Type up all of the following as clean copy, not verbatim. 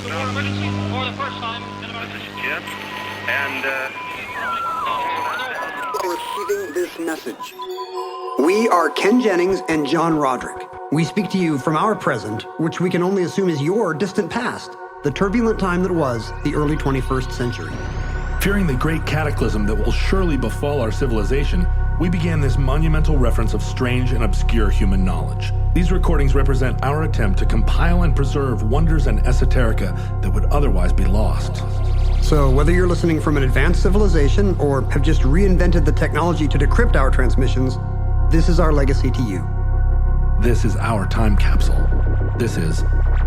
emergency for the first time in about... This is Jim, and, Receiving this message. We are Ken Jennings and John Roderick. We speak to you from our present, which we can only assume is your distant past, the turbulent time that was the early 21st century. Fearing the great cataclysm that will surely befall our civilization, we began this monumental reference of strange and obscure human knowledge. These recordings represent our attempt to compile and preserve wonders and esoterica that would otherwise be lost. So whether you're listening from an advanced civilization or have just reinvented the technology to decrypt our transmissions, this is our legacy to you. This is our time capsule. This is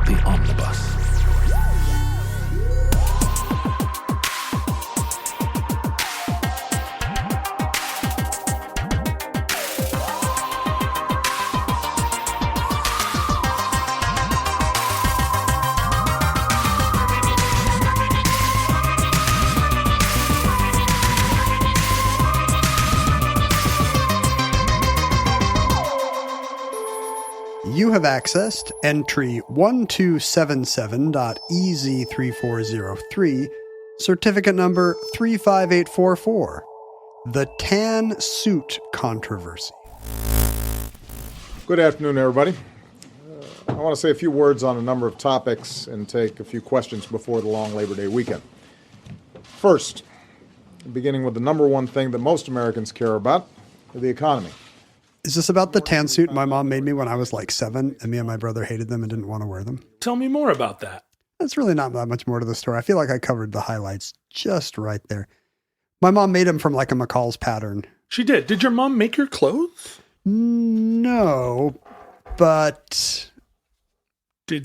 the Omnibus. You have accessed entry 1277.EZ3403, certificate number 35844, the tan suit controversy. Good afternoon, everybody. I want to say a few words on a number of topics and take a few questions before the long Labor Day weekend. First, beginning with the number one thing that most Americans care about, the economy. Is this about the tan suit my mom made me when I was like 7 and me and my brother hated them and didn't want to wear them? Tell me more about that. That's really not that much more to the story. I feel like I covered the highlights just right there. My mom made them from like a McCall's pattern. She did. Did your mom make your clothes? No, but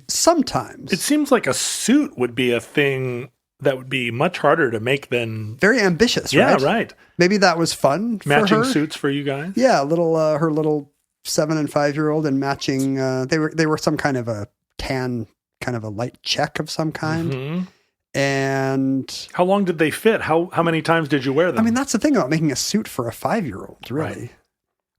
sometimes. It seems like a suit would be a thing that would be much harder to make than... Very ambitious, right? Yeah, right. Maybe that was fun for matching her. Suits for you guys? Yeah, her little 7 and 5-year-old and matching, they were some kind of a tan, kind of a light check of some kind. Mm-hmm. And... How long did they fit? How many times did you wear them? I mean, that's the thing about making a suit for a 5-year-old, really. Right.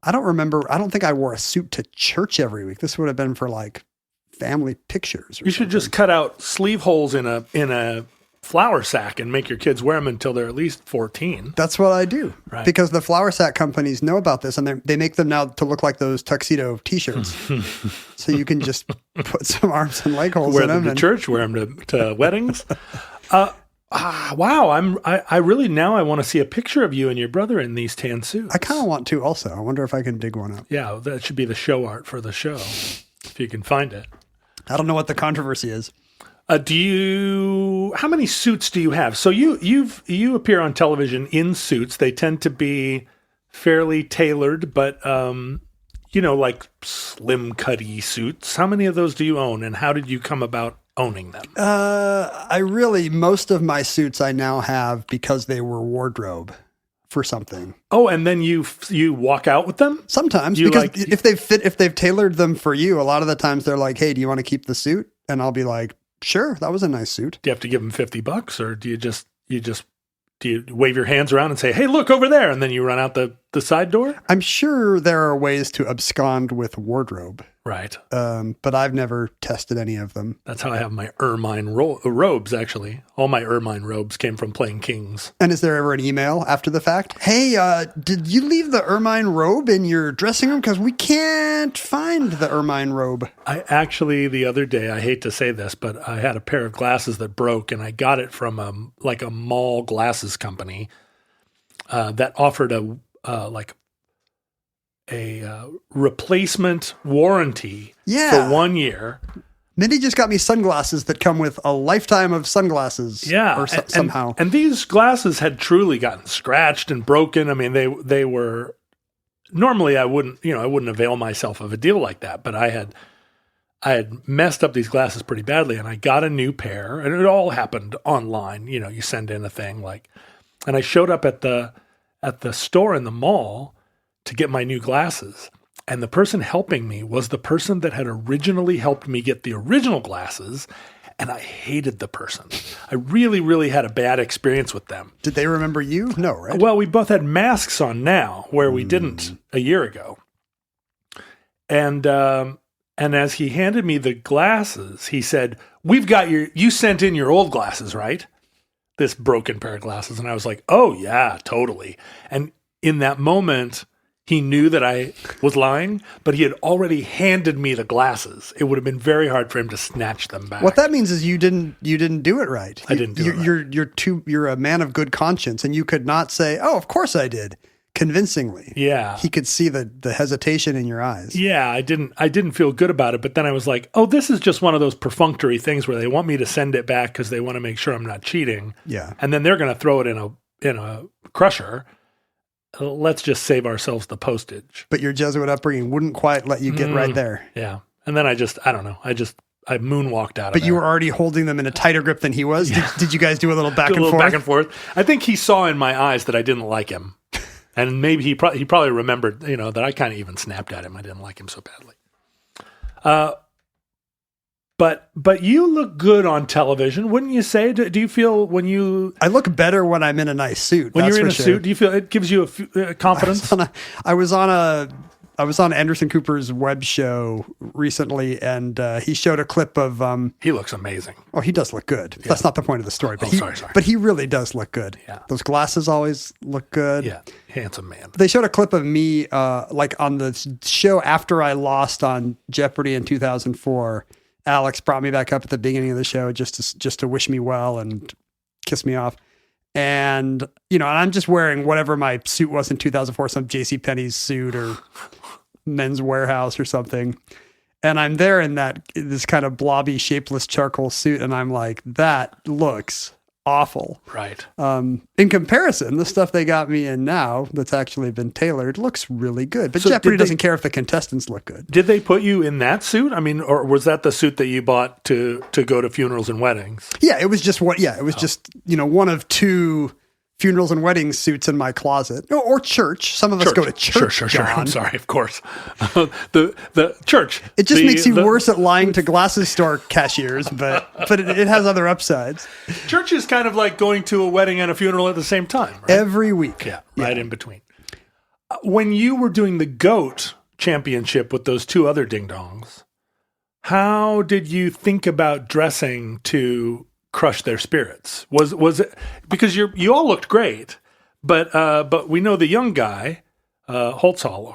I don't think I wore a suit to church every week. This would have been for like family pictures. You should just cut out sleeve holes in a flour sack and make your kids wear them until they're at least 14. That's what I do. Right. Because the flour sack companies know about this and they make them now to look like those tuxedo t-shirts. So you can just put some arms and leg holes in them. Wear them to church, wear them to weddings. Wow. I really now I want to see a picture of you and your brother in these tan suits. I kind of want to also. I wonder if I can dig one up. Yeah, that should be the show art for the show, if you can find it. I don't know what the controversy is. How many suits do you have? So you appear on television in suits. They tend to be fairly tailored, but, like slim cutty suits. How many of those do you own and how did you come about owning them? Most of my suits I now have because they were wardrobe for something. Oh, and then you walk out with them? Sometimes, because if they've tailored them for you, a lot of the times they're like, hey, do you want to keep the suit? And I'll be like, sure, that was a nice suit. Do you have to give them $50 or do you wave your hands around and say, hey, look over there, and then you run out the side door? I'm sure there are ways to abscond with wardrobe. Right. But I've never tested any of them. That's how I have my ermine robes, actually. All my ermine robes came from playing Kings. And is there ever an email after the fact? Hey, did you leave the ermine robe in your dressing room? Because we can't find the ermine robe. I actually, the other day, I hate to say this, but I had a pair of glasses that broke, and I got it from a mall glasses company that offered a replacement warranty for 1 year. Mindy just got me sunglasses that come with a lifetime of sunglasses. Yeah, or somehow. And these glasses had truly gotten scratched and broken. I mean, they were normally I wouldn't avail myself of a deal like that, but I had messed up these glasses pretty badly, and I got a new pair, and it all happened online. You send in a thing and I showed up at the store in the mall to get my new glasses. And the person helping me was the person that had originally helped me get the original glasses. And I hated the person. I really, really had a bad experience with them. Did they remember you? No, right? Well, we both had masks on now where we didn't a year ago. And And as he handed me the glasses, he said, you sent in your old glasses, right? This broken pair of glasses. And I was like, oh yeah, totally. And in that moment, he knew that I was lying, but he had already handed me the glasses. It would have been very hard for him to snatch them back. What that means is you didn't do it right. I didn't do it right. You're a man of good conscience, and you could not say, "Oh, of course I did," convincingly. Yeah. He could see the hesitation in your eyes. Yeah, I didn't feel good about it, but then I was like, "Oh, this is just one of those perfunctory things where they want me to send it back because they want to make sure I'm not cheating." Yeah. And then they're going to throw it in a crusher. Let's just save ourselves the postage. But your Jesuit upbringing wouldn't quite let you get right there. Yeah. And then I moonwalked out of it. But you were already holding them in a tighter grip than he was? Yeah. Did you guys do a little back and forth? Back and forth. I think he saw in my eyes that I didn't like him. And maybe he probably remembered, that I kind of even snapped at him. I didn't like him so badly. But you look good on television, wouldn't you say? Do you feel when you... I look better when I'm in a nice suit. When you're in a suit, do you feel it gives you a confidence? I was on Anderson Cooper's web show recently, and he showed a clip of... he looks amazing. Oh, he does look good. Yeah. That's not the point of the story. But sorry. But he really does look good. Yeah. Those glasses always look good. Yeah, handsome man. They showed a clip of me on the show after I lost on Jeopardy in 2004. Alex brought me back up at the beginning of the show just to wish me well and kiss me off. And, and I'm just wearing whatever my suit was in 2004, some JCPenney's suit or Men's Warehouse or something. And I'm there in this kind of blobby, shapeless charcoal suit. And I'm like, that looks awful. Right. In comparison, the stuff they got me in now that's actually been tailored looks really good. But so Jeopardy doesn't care if the contestants look good. Did they put you in that suit? I mean, or was that the suit that you bought to go to funerals and weddings? Yeah, it was just just, one of two funerals and weddings suits in my closet, or church. Some of us go to church. Sure. I'm sorry, of course. The church. It just makes you worse at lying to glasses store cashiers, but it has other upsides. Church is kind of like going to a wedding and a funeral at the same time, right? Every week. Yeah, right in between. When you were doing the GOAT championship with those two other ding-dongs, how did you think about dressing to crush their spirits? Was it because you all looked great, but we know the young guy, Hohenzollern.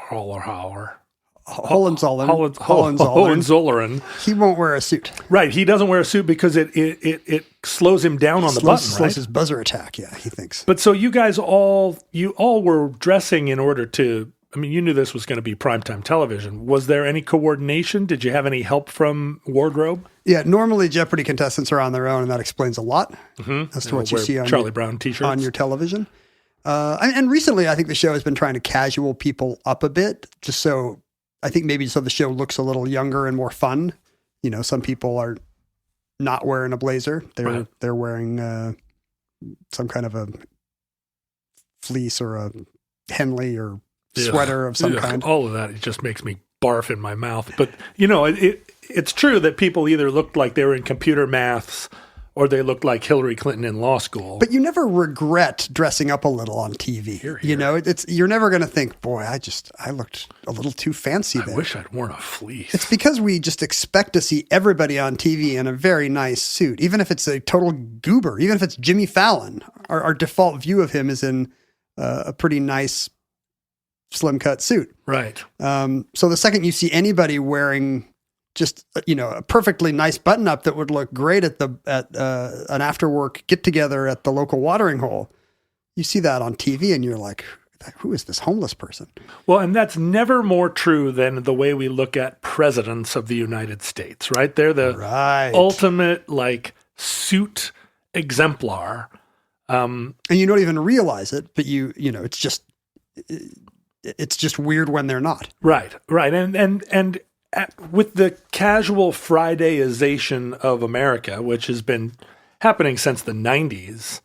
He won't wear a suit. Right, he doesn't wear a suit because it slows him down on the button. Slows his buzzer attack. Yeah, he thinks. But so you guys all were dressing in order to. I mean, you knew this was going to be primetime television. Was there any coordination? Did you have any help from wardrobe? Yeah, normally Jeopardy contestants are on their own, and that explains a lot as to what you see on Charlie Brown t-shirts on your television. And recently, I think the show has been trying to casual people up a bit, just so I think maybe so the show looks a little younger and more fun. Some people are not wearing a blazer; they're wearing some kind of a fleece or a Henley or sweater of some kind. All of that, it just makes me barf in my mouth. But, it's true that people either looked like they were in computer maths or they looked like Hillary Clinton in law school. But you never regret dressing up a little on TV. Here. You're never going to think, boy, I looked a little too fancy there. I wish I'd worn a fleece. It's because we just expect to see everybody on TV in a very nice suit, even if it's a total goober, even if it's Jimmy Fallon. Our default view of him is in a pretty nice slim cut suit. Right. So the second you see anybody wearing just, a perfectly nice button up that would look great at an after work get together at the local watering hole, you see that on TV and you're like, who is this homeless person? Well, and that's never more true than the way we look at presidents of the United States, right? They're the ultimate suit exemplar. And you don't even realize it, but it's just weird when they're not. Right. And with the casual Fridayization of America, which has been happening since the 90s,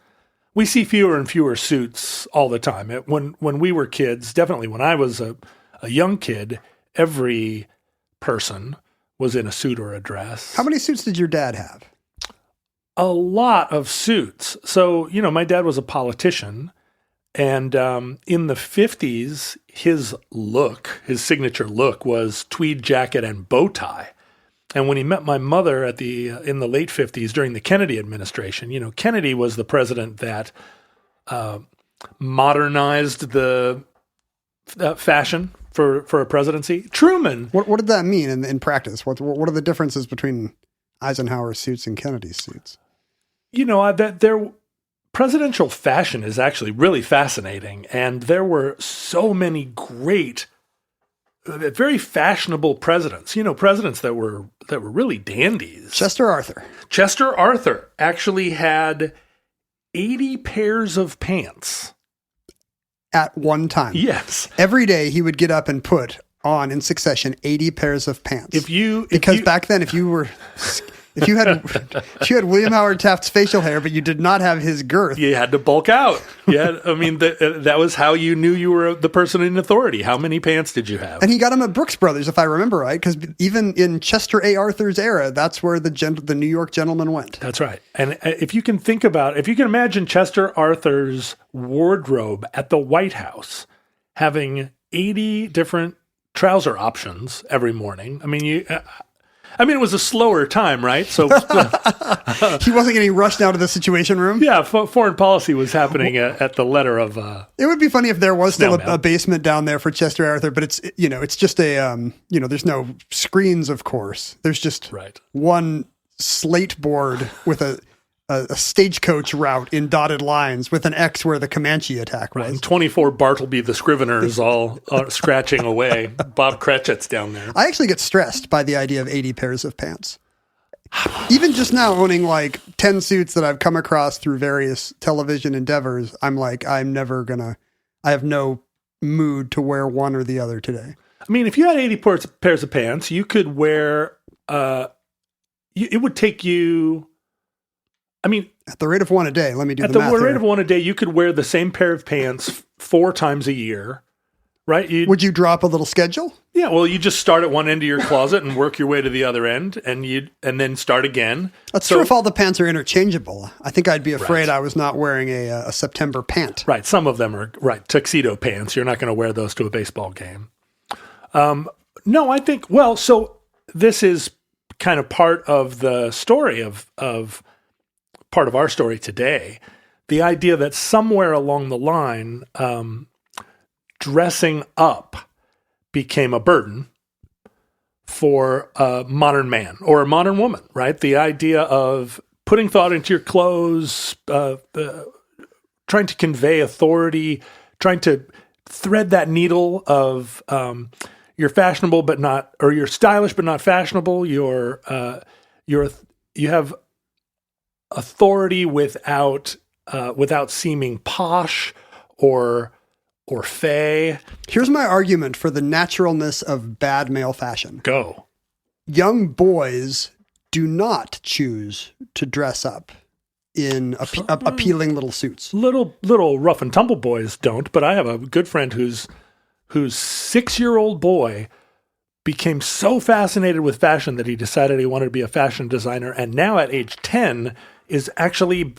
we see fewer and fewer suits all the time. When we were kids, definitely when I was a young kid, every person was in a suit or a dress. How many suits did your dad have? A lot of suits. So, my dad was a politician. And in the 50s, his signature look was tweed jacket and bow tie. And when he met my mother in the late 50s during the Kennedy administration, Kennedy was the president that modernized the fashion for a presidency. Truman. What did that mean in practice? What are the differences between Eisenhower's suits and Kennedy's suits? Presidential fashion is actually really fascinating, and there were so many great, very fashionable presidents. Presidents that were really dandies. Chester Arthur actually had 80 pairs of pants at one time. Yes, every day he would get up and put on in succession 80 pairs of pants. Because back then, if you had William Howard Taft's facial hair, but you did not have his girth, you had to bulk out. Yeah, I mean that was how you knew you were the person in authority. How many pants did you have? And he got them at Brooks Brothers, if I remember right, because even in Chester A. Arthur's era, that's where the New York gentleman went. That's right. And if you can imagine Chester Arthur's wardrobe at the White House having 80 different trouser options every morning. It was a slower time, right? So he wasn't getting rushed out of the Situation Room. Yeah, foreign policy was happening at the letter of. It would be funny if there was still a basement down there for Chester Arthur, but it's just a there's no screens, of course. There's just one slate board with a stagecoach route in dotted lines with an X where the Comanche attack was. Right, and 24 Bartleby the Scriveners all scratching away. Bob Cratchit's down there. I actually get stressed by the idea of 80 pairs of pants. Even just now owning like 10 suits that I've come across through various television endeavors, I'm like, I have no mood to wear one or the other today. I mean, if you had 80 pairs of pants, you could wear, it would take you... at the rate of one a day, let me do the math. At the rate of one a day, you could wear the same pair of pants 4 times a year, right? Would you drop a little schedule? Yeah, well, you just start at one end of your closet and work your way to the other end, and then start again. That's true if all the pants are interchangeable. I think I'd be afraid I was not wearing a September pant. Right, some of them are, tuxedo pants. You're not going to wear those to a baseball game. No, I think, so this is kind of part of the story of part of our story today, the idea that somewhere along the line, dressing up became a burden for a modern man or a modern woman, right? The idea of putting thought into your clothes, trying to convey authority, trying to thread that needle of you're fashionable but not, or you're stylish but not fashionable. You have authority without seeming posh or fey. Here's my argument for the naturalness of bad male fashion. Go. Young boys do not choose to dress up in appealing little suits. Little rough and tumble boys don't, but I have a good friend whose 6-year-old boy became so fascinated with fashion that he decided he wanted to be a fashion designer, and now at age 10 is actually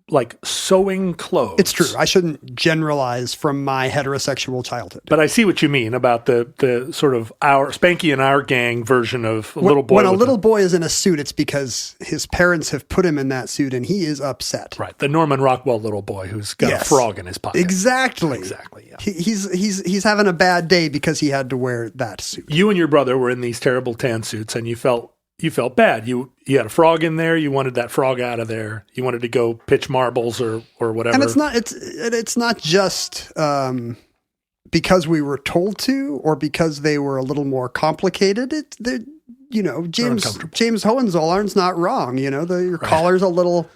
like sewing clothes. It's true. I shouldn't generalize from my heterosexual childhood. But I see what you mean about the sort of our Spanky and our gang version of a little boy. When a little boy is in a suit, it's because his parents have put him in that suit and he is upset. Right. The Norman Rockwell little boy who's got a frog in his pocket. Exactly. Yeah. He's having a bad day because he had to wear that suit. You and your brother were in these terrible tan suits and you felt bad. You had a frog in there. You wanted that frog out of there. You wanted to go pitch marbles or whatever. And it's not just because we were told to, or because they were a little more complicated. James Hohenzollerns not wrong. Your collar's a little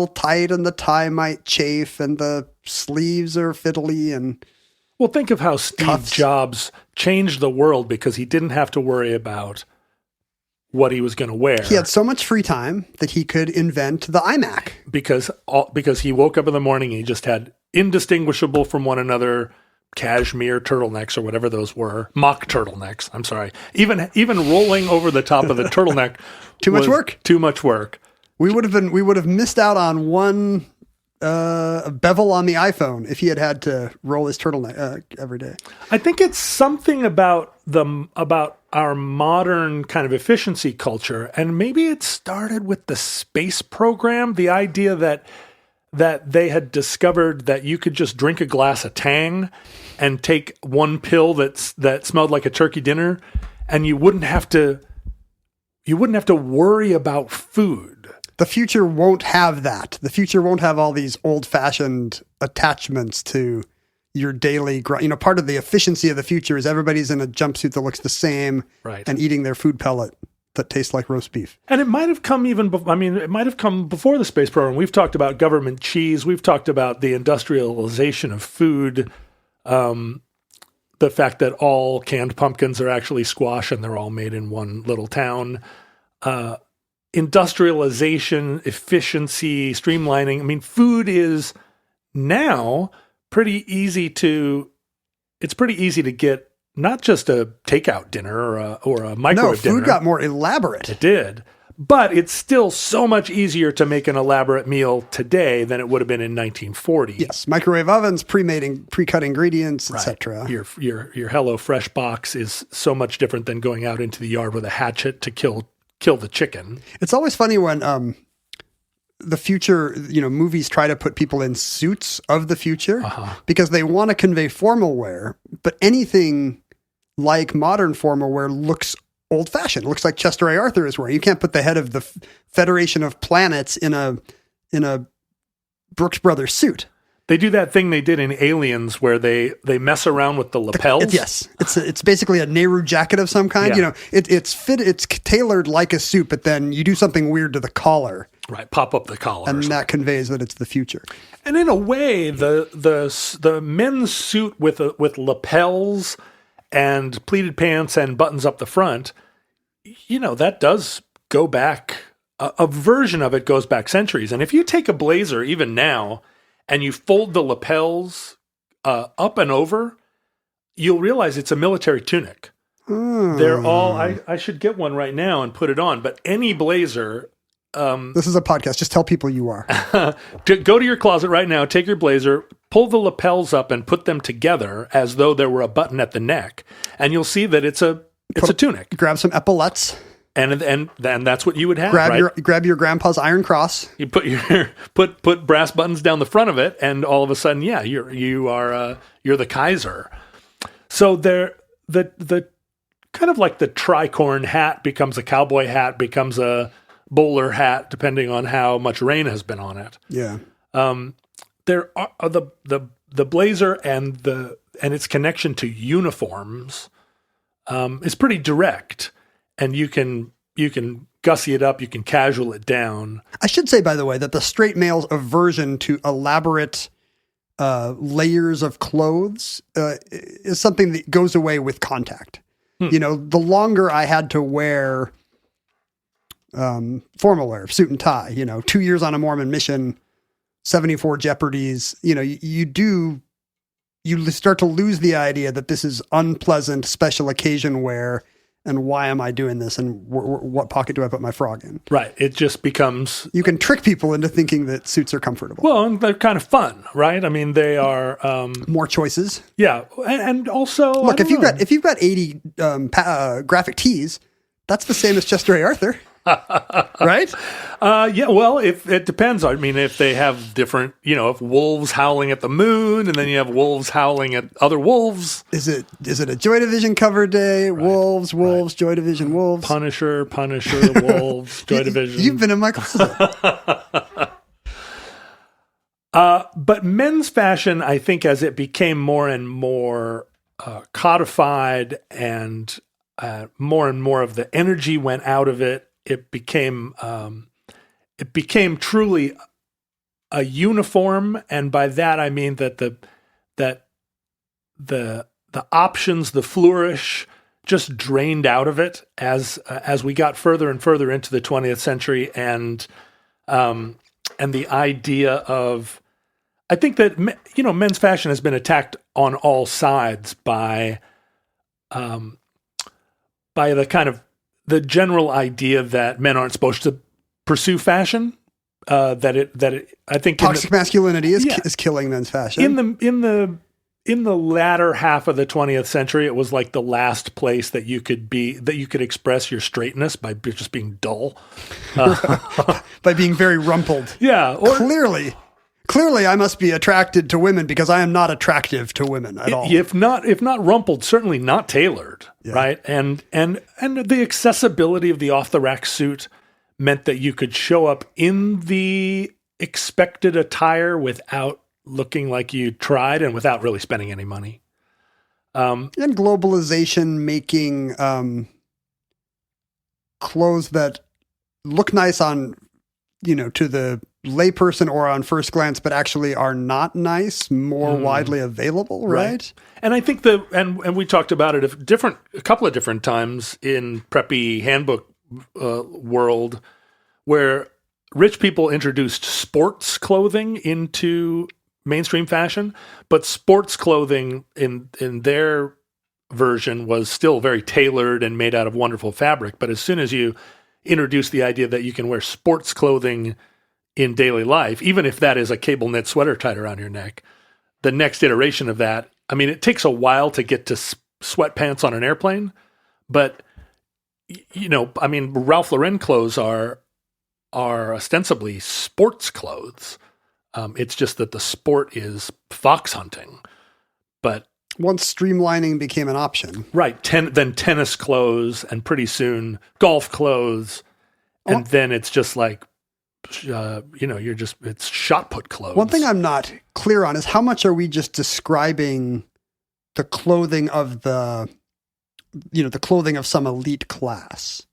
tight, and the tie might chafe, and the sleeves are fiddly, and. Well, think of how Steve Jobs changed the world because he didn't have to worry about what he was going to wear. He had so much free time that he could invent the iMac. Because he woke up in the morning and he just had indistinguishable from one another cashmere turtlenecks or whatever those were. Mock turtlenecks. I'm sorry. Even rolling over the top of the turtleneck Too much work. Too much work. We would have missed out on one a bevel on the iPhone if he had to roll his turtleneck every day. I think it's something about our modern kind of efficiency culture, and maybe it started with the space program, the idea that they had discovered that you could just drink a glass of Tang and take one pill that smelled like a turkey dinner, and you wouldn't have to worry about food. The future won't have that. The future won't have all these old-fashioned attachments to your daily grind. You know, part of the efficiency of the future is everybody's in a jumpsuit that looks the same, right, and eating their food pellet that tastes like roast beef. And it might have come it might have come before the space program. We've talked about government cheese. We've talked about the industrialization of food. The fact that all canned pumpkins are actually squash and they're all made in one little town. Industrialization, efficiency, streamlining. I mean, food is now pretty easy to get not just a takeout dinner or a microwave dinner. No, food got more elaborate. It did. But it's still so much easier to make an elaborate meal today than it would have been in 1940. Yes, microwave ovens, pre-cut ingredients, right, etc. Your Hello Fresh box is so much different than going out into the yard with a hatchet to kill the chicken. It's always funny when the future, movies try to put people in suits of the future because they want to convey formal wear, but anything like modern formal wear looks old-fashioned. It looks like Chester A. Arthur is wearing. You can't put the head of the Federation of Planets in a Brooks Brothers suit. They do that thing they did in Aliens where they mess around with the lapels. Yes. It's basically a Nehru jacket of some kind. Yeah. It's tailored like a suit, but then you do something weird to the collar. Right, pop up the collar. And that conveys that it's the future. And in a way, the men's suit with lapels and pleated pants and buttons up the front, that does go back, a version of it goes back centuries. And if you take a blazer, even now, and you fold the lapels up and over, you'll realize it's a military tunic. They're all, I should get one right now and put it on, but any blazer... this is a podcast. Just tell people you are. Go to your closet right now, take your blazer, pull the lapels up and put them together as though there were a button at the neck, and you'll see that it's a tunic. Grab some epaulettes. And that's what you would have. Grab your grandpa's Iron Cross. You put brass buttons down the front of it, and all of a sudden, you're the Kaiser. So the kind of like the tricorn hat becomes a cowboy hat, becomes a bowler hat, depending on how much rain has been on it. Yeah. There are the blazer and its connection to uniforms is pretty direct. And you can gussy it up, you can casual it down. I should say, by the way, that the straight male's aversion to elaborate layers of clothes is something that goes away with contact. The longer I had to wear formal wear, suit and tie, 2 years on a Mormon mission, 74 Jeopardies, you start to lose the idea that this is unpleasant special occasion wear. And why am I doing this? And what pocket do I put my frog in? Right. It just becomes... You can trick people into thinking that suits are comfortable. Well, and they're kind of fun, right? I mean, they are... more choices. Yeah. And also... Look, if you've got 80 graphic tees, that's the same as Chester A. Arthur. Right? Yeah, well, if it depends. I mean, if they have different, if wolves howling at the moon, and then you have wolves howling at other wolves. Is it a Joy Division cover day? Right. Wolves, right. Joy Division, wolves. Punisher, wolves, Joy Division. You've been in my closet. But men's fashion, I think, as it became more and more codified and more of the energy went out of it, it became truly a uniform, and by that I mean that the options, the flourish, just drained out of it as we got further and further into the 20th century, and the idea of, I think that men's fashion has been attacked on all sides by the kind of the general idea that men aren't supposed to pursue fashion, I think toxic masculinity is killing men's fashion. In the latter half of the 20th century, it was like the last place that you could express your straightness by just being dull, by being very rumpled. Yeah, Clearly, I must be attracted to women because I am not attractive to women at all. If not rumpled, certainly not tailored, right? And the accessibility of the off-the-rack suit meant that you could show up in the expected attire without looking like you tried and without really spending any money. And globalization making clothes that look nice on, to the layperson or on first glance, but actually are not nice, more widely available, right? And I think and we talked about it a couple of different times in preppy handbook world, where rich people introduced sports clothing into mainstream fashion, but sports clothing in their version was still very tailored and made out of wonderful fabric. But as soon as you introduce the idea that you can wear sports clothing in daily life, even if that is a cable knit sweater tied around your neck, the next iteration of that, I mean, it takes a while to get to sweatpants on an airplane, but Ralph Lauren clothes are ostensibly sports clothes. It's just that the sport is fox hunting. But once streamlining became an option. Right. Then tennis clothes, and pretty soon golf clothes. And then it's just like, it's shot put clothes. One thing I'm not clear on is how much are we just describing the clothing of the clothing of some elite class?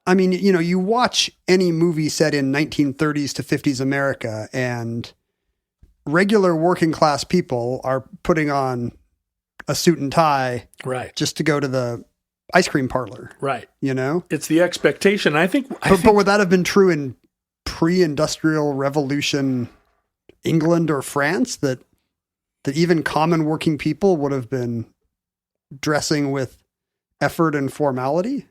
I mean, you watch any movie set in 1930s to 50s America, and regular working class people are putting on a suit and tie, right, just to go to the ice cream parlor, right? It's the expectation. But would that have been true in pre-industrial revolution England or France? That even common working people would have been dressing with effort and formality?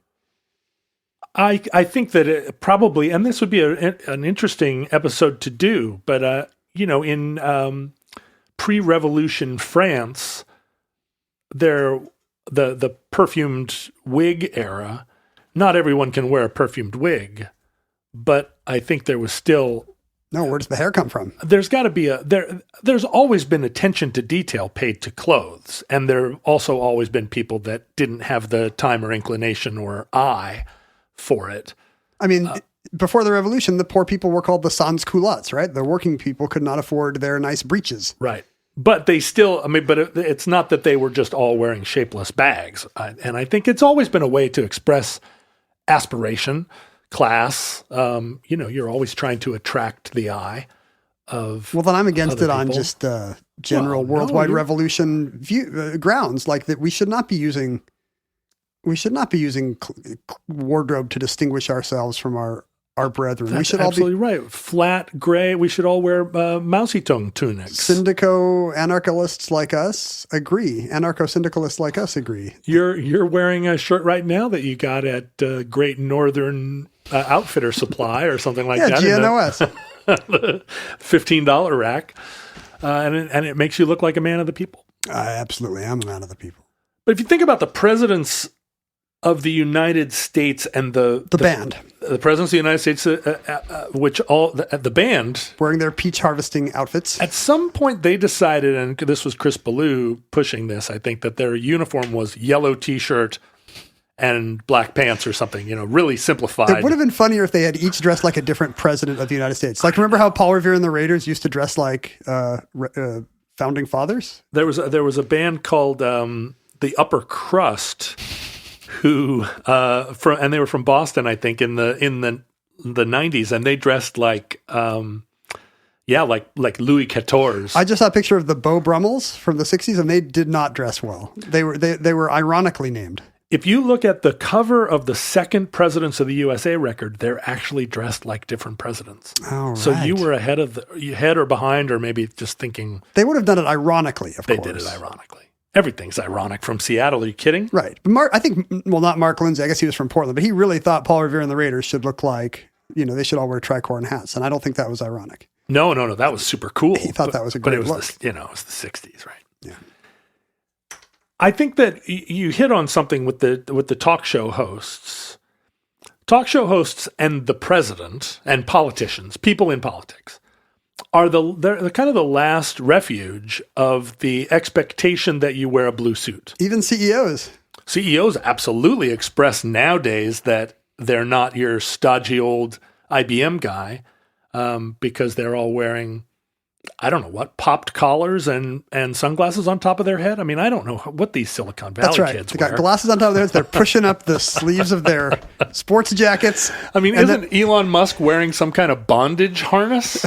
I think that it probably, and this would be an interesting episode to do, but in pre-revolution France, the perfumed wig era, not everyone can wear a perfumed wig, but I think there was still... No, where does the hair come from? There's got to be there's always been attention to detail paid to clothes, and there have also always been people that didn't have the time or inclination or eye for it. I mean, before the revolution, the poor people were called the sans culottes, right? The working people could not afford their nice breeches. Right. But they still, it's not that they were just all wearing shapeless bags. And I think it's always been a way to express aspiration, class. You're always trying to attract the eye of... Well, then I'm against it on just general worldwide revolution grounds, like that we should not be using wardrobe to distinguish ourselves from our brethren. That's absolutely right. Flat gray. We should all wear mousy tongue tunics. Syndico-anarchalists like us agree. Anarcho-syndicalists like us agree. You're wearing a shirt right now that you got at Great Northern Outfitter Supply or something like that. GNOS. The $15 rack. And it makes you look like a man of the people. I absolutely am a man of the people. But if you think about the presidents of the United States and the band, the presidents of the United States, the band wearing their peach harvesting outfits. At some point, they decided, and this was Chris Ballou pushing this, I think, that their uniform was yellow T-shirt and black pants or something. Really simplified. It would have been funnier if they had each dressed like a different president of the United States. Like, remember how Paul Revere and the Raiders used to dress like founding fathers? There was a band called the Upper Crust, who and they were from Boston, I think, in the 90s, and they dressed like like Louis XIV. I just saw a picture of the Beau Brummels from the 60s, and they did not dress well. They were ironically named. If you look at the cover of the second Presidents of the USA record, they're actually dressed like different presidents. Oh, right. So you were ahead or behind, or maybe just thinking... They would have done it ironically, of course. They did it ironically. Everything's ironic from Seattle. Are you kidding? Right. Not Mark Lindsay. I guess he was from Portland, but he really thought Paul Revere and the Raiders should look like, they should all wear tricorn hats. And I don't think that was ironic. No. That was super cool. He thought that was a great look. look. It was the 60s, right? Yeah. I think that you hit on something with the talk show hosts. Talk show hosts and the president and politicians, people in politics, they're kind of the last refuge of the expectation that you wear a blue suit. Even CEOs. CEOs absolutely express nowadays that they're not your stodgy old IBM guy because they're all wearing, I don't know what, popped collars and sunglasses on top of their head. I mean, I don't know what these Silicon Valley That's right. kids They wear. got glasses on top of their heads. They're pushing up the sleeves of their sports jackets. I mean, isn't Elon Musk wearing some kind of bondage harness?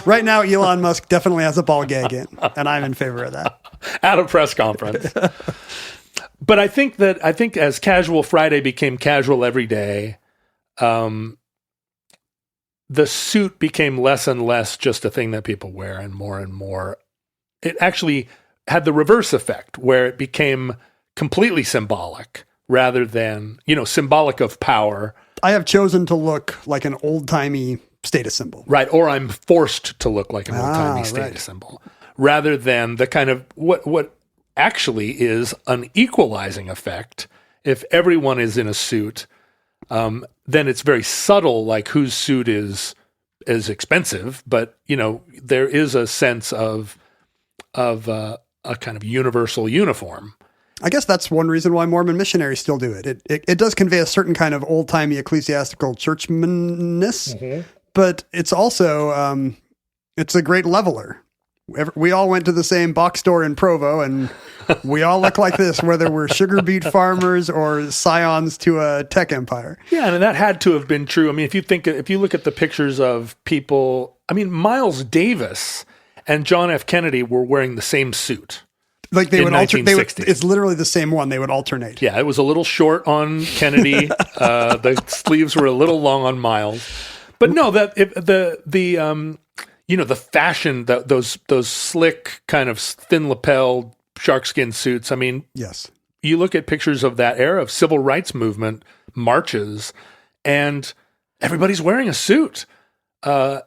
Right now, Elon Musk definitely has a ball gag in, and I'm in favor of that. At a press conference. But I think as Casual Friday became casual every day, the suit became less and less just a thing that people wear and more. It actually had the reverse effect where it became completely symbolic rather than, symbolic of power. I have chosen to look like an old-timey status symbol. Right, or I'm forced to look like an old-timey status symbol rather than the kind of what actually is an equalizing effect. If everyone is in a suit, then it's very subtle, like whose suit is expensive. But there is a sense of a kind of universal uniform. I guess that's one reason why Mormon missionaries still do it. It does convey a certain kind of old timey ecclesiastical churchmanness, but it's also it's a great leveler. We all went to the same box store in Provo, and we all look like this, whether we're sugar beet farmers or scions to a tech empire. Yeah, and that had to have been true. I mean, if you look at the pictures of people, I mean, Miles Davis and John F. Kennedy were wearing the same suit. Like they would alternate. 1960. It's literally the same one. They would alternate. Yeah, it was a little short on Kennedy. The sleeves were a little long on Miles. But no, the fashion, those slick kind of thin lapel sharkskin suits. I mean, yes, you look at pictures of that era of civil rights movement marches, and everybody's wearing a suit. And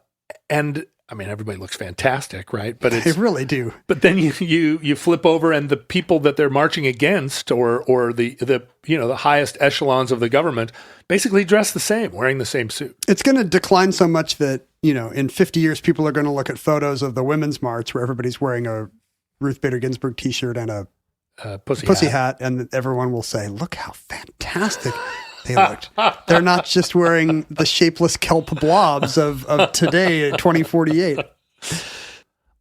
I mean, everybody looks fantastic, right? But they really do. But then you flip over, and the people that they're marching against, or the highest echelons of the government, basically dress the same, wearing the same suit. It's going to decline so much that in 50 years, people are going to look at photos of the Women's March where everybody's wearing a Ruth Bader Ginsburg T-shirt and a pussy hat, and everyone will say, "Look how fantastic." They looked. They're not just wearing the shapeless kelp blobs of today, 2048.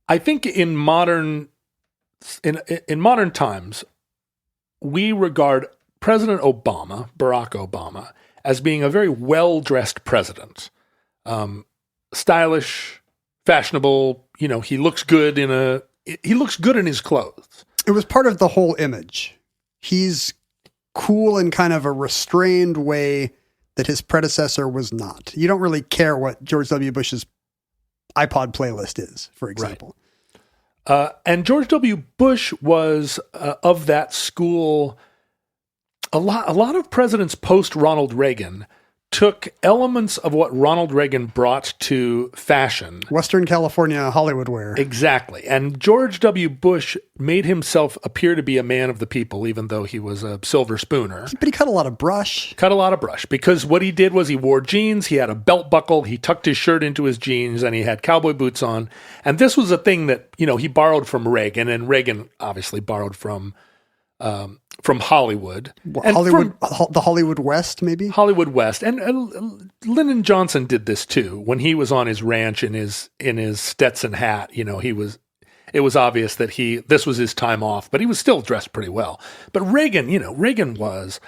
I think in modern times, we regard President Obama, Barack Obama, as being a very well-dressed president. Stylish, fashionable. He looks good in his clothes. It was part of the whole image. He's cool in kind of a restrained way that his predecessor was not. You don't really care what George W. Bush's iPod playlist is, for example. Right. And George W. Bush was of that school. A lot of presidents post Ronald Reagan took elements of what Ronald Reagan brought to fashion. Western California Hollywood wear. Exactly. And George W. Bush made himself appear to be a man of the people, even though he was a silver spooner. But he cut a lot of brush. Because what he did was he wore jeans, he had a belt buckle, he tucked his shirt into his jeans, and he had cowboy boots on. And this was a thing that, he borrowed from Reagan, and Reagan obviously borrowed from Hollywood. The Hollywood West, maybe? Hollywood West. And Lyndon Johnson did this too. When he was on his ranch in his Stetson hat, it was obvious that this was his time off, but he was still dressed pretty well. But Reagan was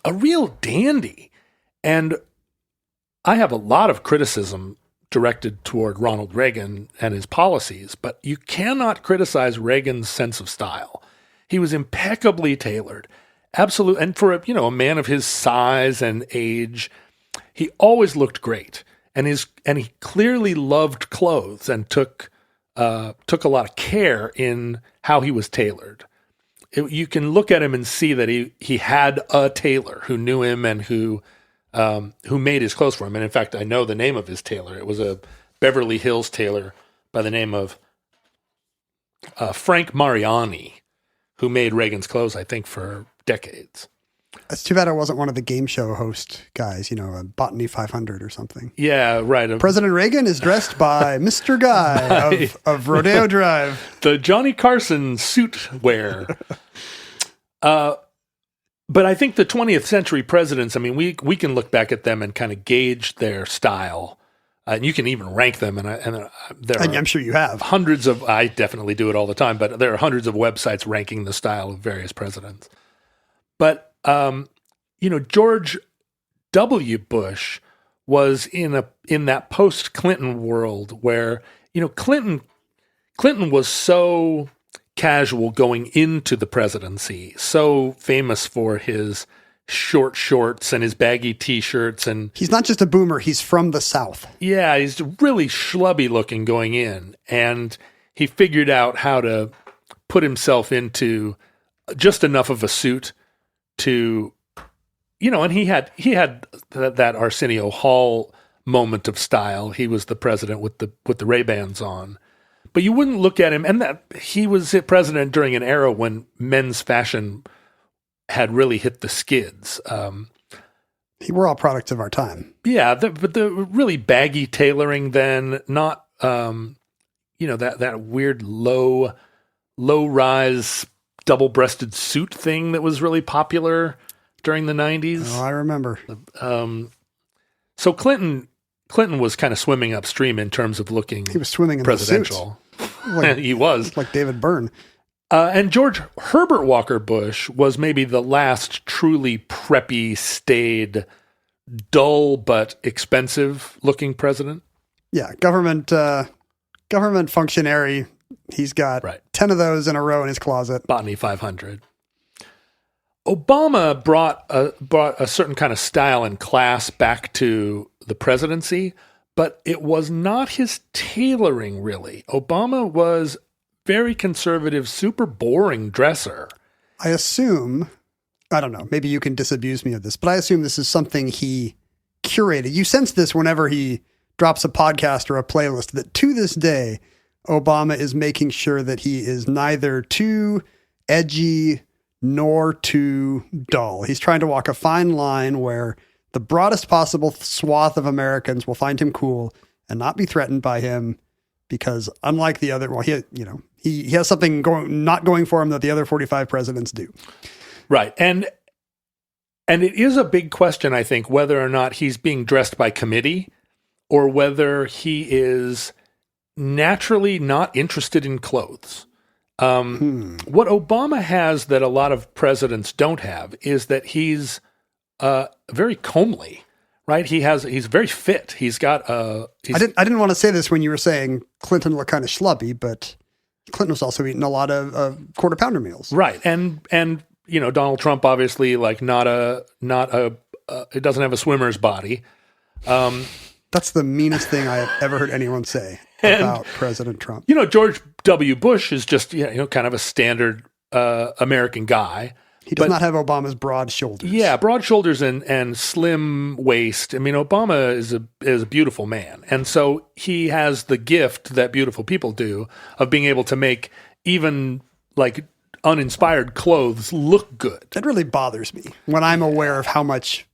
a real dandy. And I have a lot of criticism directed toward Ronald Reagan and his policies, but you cannot criticize Reagan's sense of style. He was impeccably tailored, absolute, and for a man of his size and age, he always looked great, and he clearly loved clothes and took a lot of care in how he was tailored. You can look at him and see that he had a tailor who knew him and who who made his clothes for him. And in fact, I know the name of his tailor. It was a Beverly Hills tailor by the name of Frank Mariani, who made Reagan's clothes, I think, for decades. It's too bad I wasn't one of the game show host guys, a Botany 500 or something. Yeah, right. President Reagan is dressed by Mr. Guy of Rodeo Drive. The Johnny Carson suit wear. But I think the 20th century presidents, I mean, we can look back at them and kind of gauge their style. And you can even rank them. And I'm sure you have. Hundreds of, I definitely do it all the time, but there are hundreds of websites ranking the style of various presidents. But, George W. Bush was in that post-Clinton world where, Clinton was so casual going into the presidency, so famous for his short shorts and his baggy T-shirts. And he's not just a boomer, he's from the South. Yeah, he's really schlubby looking going in. And he figured out how to put himself into just enough of a suit to, and he had that Arsenio Hall moment of style. He was the president with the Ray-Bans on. But you wouldn't look at him, and that he was president during an era when men's fashion had really hit the skids. We're all products of our time. Yeah, but the really baggy tailoring then, not that weird low rise double-breasted suit thing that was really popular during the 90s. Oh, I remember. So Clinton was kind of swimming upstream in terms of looking. He was swimming in presidential. He was like David Byrne. And George Herbert Walker Bush was maybe the last truly preppy, staid, dull but expensive looking president. Yeah, government functionary. He's got 10 of those in a row in his closet. Botany 500. Obama brought a certain kind of style and class back to the presidency, but it was not his tailoring, really. Obama was very conservative, super boring dresser. I assume, I don't know, maybe you can disabuse me of this, but I assume this is something he curated. You sense this whenever he drops a podcast or a playlist, that to this day, Obama is making sure that he is neither too edgy nor too dull. He's trying to walk a fine line where the broadest possible swath of Americans will find him cool and not be threatened by him, because unlike the other, he has something not going for him that the other 45 presidents do. Right. And it is a big question, I think, whether or not he's being dressed by committee or whether he is naturally not interested in clothes. What Obama has that a lot of presidents don't have is that he's very comely, right? He's very fit. He's got I didn't want to say this when you were saying Clinton looked kind of schlubby, but Clinton was also eating a lot of quarter pounder meals. Right. And Donald Trump obviously it doesn't have a swimmer's body. That's the meanest thing I have ever heard anyone say about President Trump. George W. Bush is just, kind of a standard American guy. He does not have Obama's broad shoulders. Yeah, broad shoulders and slim waist. I mean, Obama is a beautiful man. And so he has the gift that beautiful people do of being able to make even like uninspired clothes look good. It really bothers me when I'm aware of how much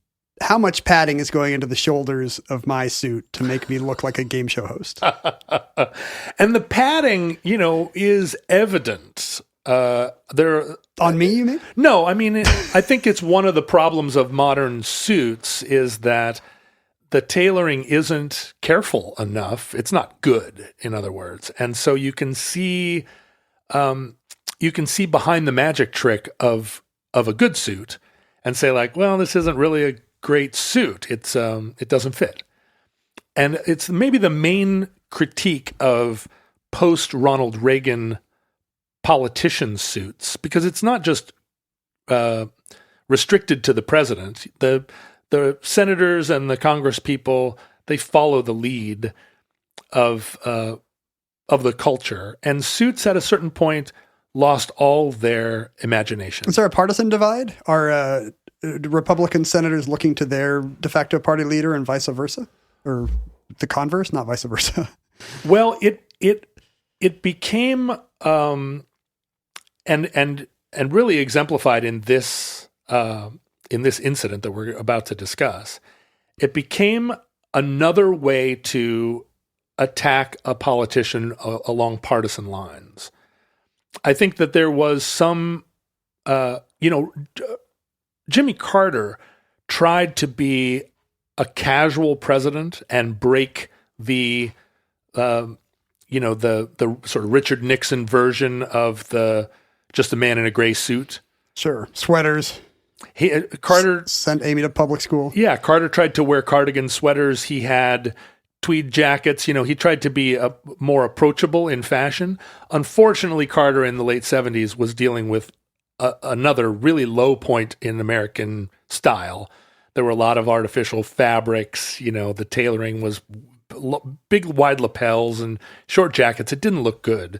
padding is going into the shoulders of my suit to make me look like a game show host. And the padding, is evident. On me, you mean? No, I mean, I think it's one of the problems of modern suits is that the tailoring isn't careful enough. It's not good, in other words. And so you can see behind the magic trick of a good suit and say like, well, this isn't really a great suit. It doesn't fit. And it's maybe the main critique of post Ronald Reagan politician suits, because it's not just restricted to the president. The senators and the Congress people, they follow the lead of the culture, and suits at a certain point lost all their imagination. Is there a partisan divide? Are Republican senators looking to their de facto party leader and vice versa, or the converse, not vice versa. Well, it became and really exemplified in this incident that we're about to discuss. It became another way to attack a politician along partisan lines. I think that there was some, Jimmy Carter tried to be a casual president and break the sort of Richard Nixon version of just a man in a gray suit. Sure. Sweaters. Carter sent Amy to public school. Yeah. Carter tried to wear cardigan sweaters. He had tweed jackets. He tried to be more approachable in fashion. Unfortunately, Carter in the late 70s was dealing with another really low point in American style. There were a lot of artificial fabrics. The tailoring was big, wide lapels and short jackets. It didn't look good.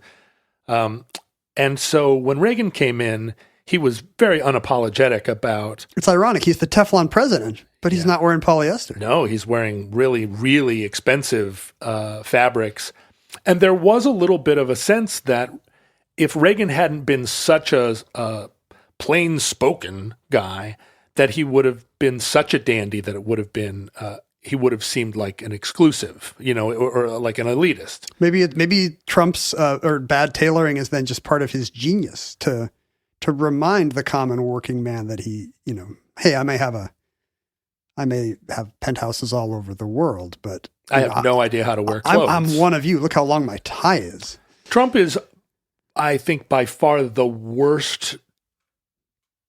And so when Reagan came in, he was very unapologetic about... It's ironic. He's the Teflon president, but he's not wearing polyester. No, he's wearing really, really expensive fabrics. And there was a little bit of a sense that if Reagan hadn't been such a plain-spoken guy, that he would have been such a dandy that it would have been... he would have seemed like an exclusive, or like an elitist. Maybe Trump's or bad tailoring is then just part of his genius to remind the common working man that he, hey, I may have penthouses all over the world, but I have no idea how to wear clothes. I'm one of you. Look how long my tie is. Trump is, I think, by far the worst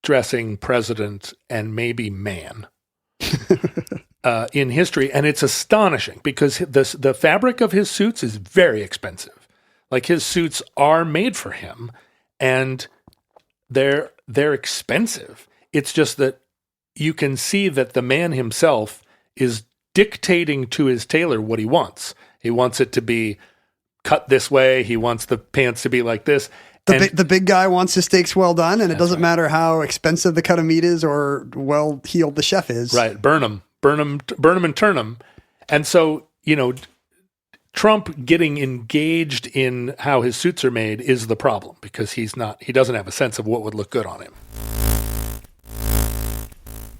dressing president and maybe man in history. And it's astonishing because the fabric of his suits is very expensive. Like his suits are made for him and they're expensive. It's just that you can see that the man himself is dictating to his tailor what he wants. He wants it to be cut this way. He wants the pants to be like this. The big guy wants his steaks well done, and it doesn't matter how expensive the cut of meat is or well-heeled the chef is. Right. Burn them and turn them. And so, Trump getting engaged in how his suits are made is the problem because he doesn't have a sense of what would look good on him.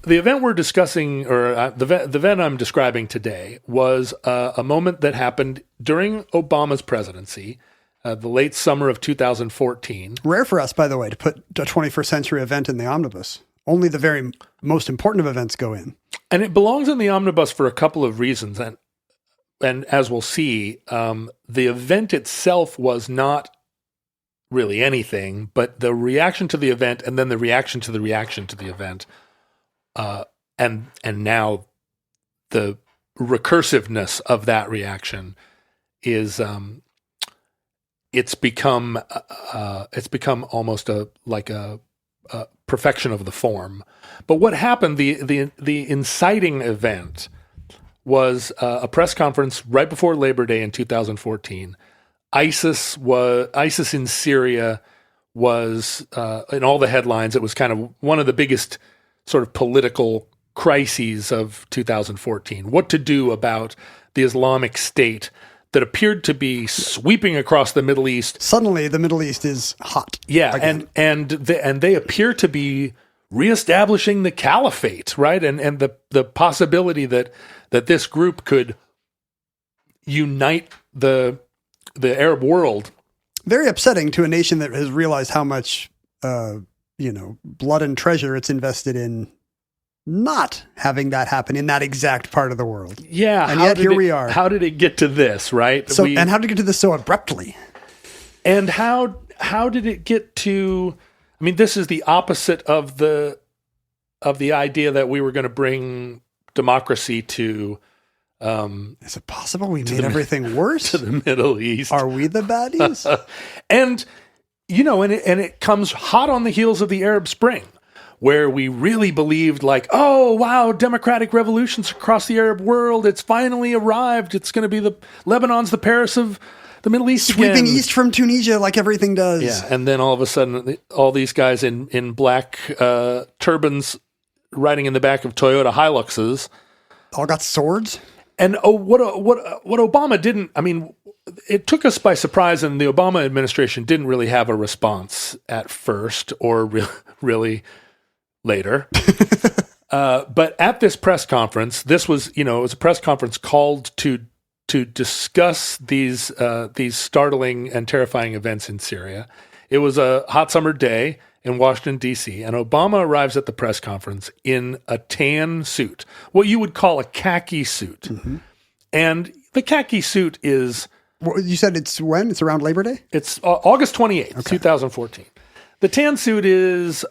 The event we're discussing, or the event I'm describing today, was a moment that happened during Obama's presidency, the late summer of 2014. Rare for us, by the way, to put a 21st century event in the omnibus. Only the very most important of events go in. And it belongs in the omnibus for a couple of reasons. And as we'll see, the event itself was not really anything, but the reaction to the event and then the reaction to the event, and now the recursiveness of that reaction is it's become almost like a perfection of the form. But what happened? The inciting event was a press conference right before Labor Day in 2014. ISIS in Syria was in all the headlines. It was kind of one of the biggest sort of political crises of 2014. What to do about the Islamic State that appeared to be sweeping across the Middle East. Suddenly, the Middle East is hot. Yeah, again. and they appear to be reestablishing the caliphate, right? And the possibility that this group could unite the Arab world. Very upsetting to a nation that has realized how much blood and treasure it's invested in not having that happen in that exact part of the world. Yeah. And yet here we are. How did it get to this, right? And how did it get to this so abruptly? And how did it get to, I mean, this is the opposite of the idea that we were going to bring democracy to. Is it possible we made everything worse? To the Middle East. Are we the baddies? And it comes hot on the heels of the Arab Spring, where we really believed like, oh, wow, democratic revolutions across the Arab world. It's finally arrived. It's going to be Lebanon's the Paris of the Middle East Sweeping again. east from Tunisia like everything does. Yeah, and then all of a sudden, all these guys in black turbans riding in the back of Toyota Hiluxes. All got swords? And what Obama didn't, I mean, it took us by surprise, and the Obama administration didn't really have a response at first or really later. But at this press conference, this was, it was a press conference called to discuss these startling and terrifying events in Syria. It was a hot summer day in Washington, D.C., and Obama arrives at the press conference in a tan suit, what you would call a khaki suit. Mm-hmm. And the khaki suit is... Well, you said it's when? It's around Labor Day? It's August 28th, 2014. The tan suit is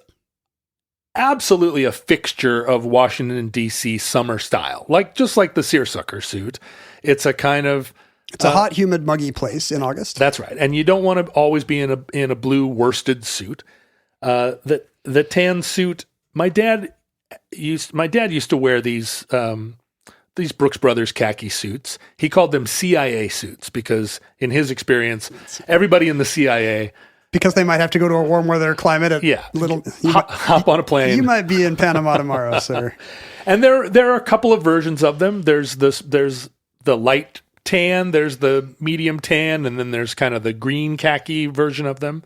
absolutely a fixture of Washington, D.C. summer style, just like the seersucker suit. It's a kind of... It's a hot, humid, muggy place in August. That's right. And you don't want to always be in a blue worsted suit. The tan suit, my dad used to wear these Brooks Brothers khaki suits. He called them CIA suits because in his experience, everybody in the CIA... Because they might have to go to a warm weather climate hop on a plane. You might be in Panama tomorrow, sir. And there are a couple of versions of them. There's the light tan, there's the medium tan, and then there's kind of the green khaki version of them.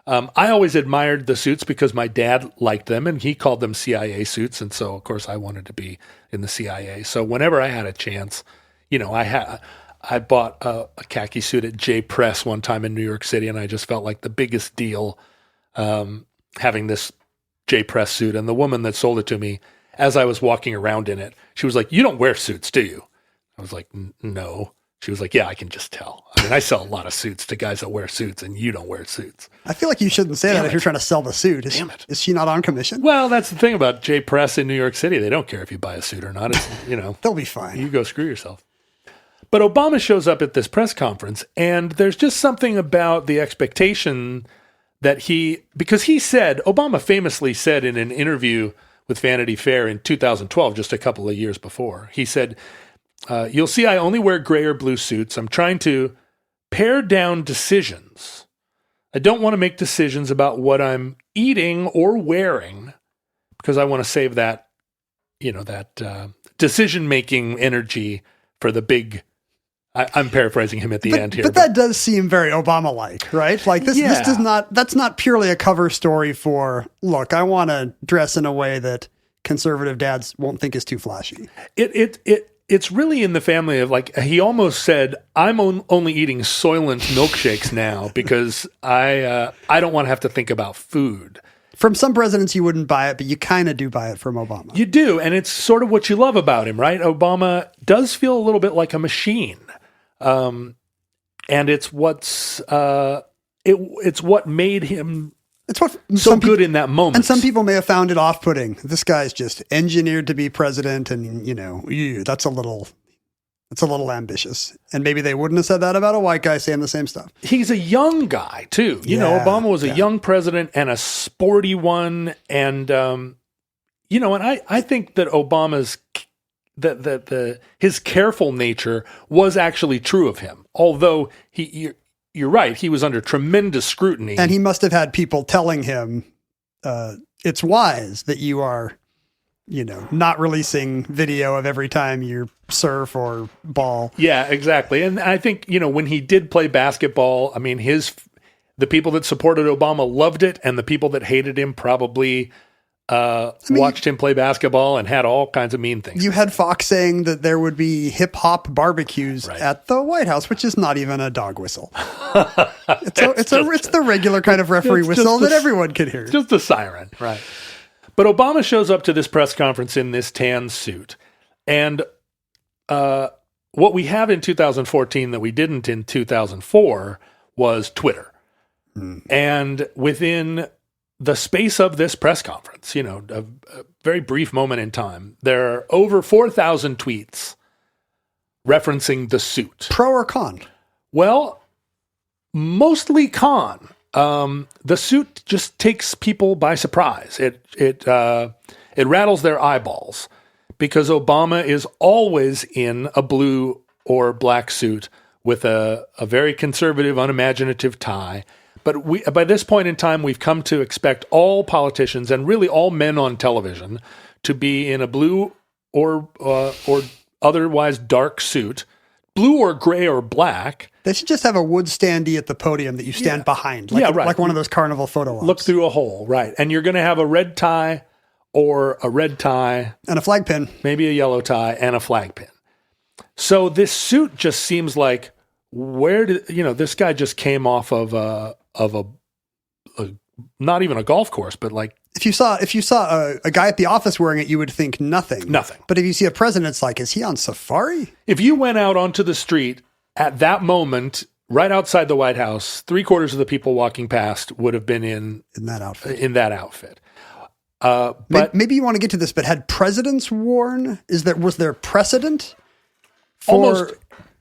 I always admired the suits because my dad liked them, and he called them CIA suits, and so, of course, I wanted to be in the CIA. So whenever I had a chance, I bought a khaki suit at J Press one time in New York City, and I just felt like the biggest deal having this J Press suit. And the woman that sold it to me, as I was walking around in it, she was like, "You don't wear suits, do you?" I was like, "No." She was like, "Yeah, I can just tell. I mean, I sell a lot of suits to guys that wear suits, and you don't wear suits." I feel like you shouldn't say that if you're trying to sell the suit. Damn it. Is she not on commission? Well, that's the thing about J Press in New York City. They don't care if you buy a suit or not. It's, They'll be fine. You go screw yourself. But Obama shows up at this press conference, and there's just something about the expectation that Obama famously said in an interview with Vanity Fair in 2012, just a couple of years before, he said, "You'll see I only wear gray or blue suits. I'm trying to pare down decisions. I don't want to make decisions about what I'm eating or wearing because I want to save that, decision-making energy for the big..." I'm paraphrasing him at the end here. But that does seem very Obama-like, right? Like this does not, that's not purely a cover story for, look, I want to dress in a way that conservative dads won't think is too flashy. It's really in the family of he almost said, "I'm only eating Soylent milkshakes now because I don't want to have to think about food." From some presidents, you wouldn't buy it, but you kind of do buy it from Obama. You do, and it's sort of what you love about him, right? Obama does feel a little bit like a machine. And it's what's it's what made him so good in that moment. And some people may have found it off-putting. This guy's just engineered to be president, and that's a little ambitious. And maybe they wouldn't have said that about a white guy saying the same stuff. He's a young guy too. Obama was a young president and a sporty one, and and I think that Obama's his careful nature was actually true of him. Although you're right, he was under tremendous scrutiny. And he must have had people telling him, it's wise that you are, not releasing video of every time you surf or ball. Yeah, exactly. And I think, when he did play basketball, I mean, the people that supported Obama loved it, and the people that hated him probably watched him play basketball and had all kinds of mean things. You had Fox saying that there would be hip hop barbecues at the White House, which is not even a dog whistle. It's the regular kind of referee whistle that everyone can hear. Just a siren, right? But Obama shows up to this press conference in this tan suit, and what we have in 2014 that we didn't in 2004 was Twitter, and within the space of this press conference, a very brief moment in time, there are over 4,000 tweets referencing the suit. Pro or con? Well, mostly con. The suit just takes people by surprise. It rattles their eyeballs because Obama is always in a blue or black suit with a very conservative, unimaginative tie. But by this point in time, we've come to expect all politicians and really all men on television to be in a blue or otherwise dark suit, blue or gray or black. They should just have a wood standee at the podium that you stand behind. Like one of those carnival photo ops. Look through a hole, right. And you're going to have a red tie or a red tie. And a flag pin. Maybe a yellow tie and a flag pin. So this suit just seems like, this guy just came off of a not even a golf course, but like. If you saw a guy at the office wearing it, you would think nothing. Nothing. But if you see a president, it's like, is he on safari? If you went out onto the street at that moment, right outside the White House, 3/4 of the people walking past would have been in that outfit. But maybe you want to get to this, but had presidents worn? Was there precedent for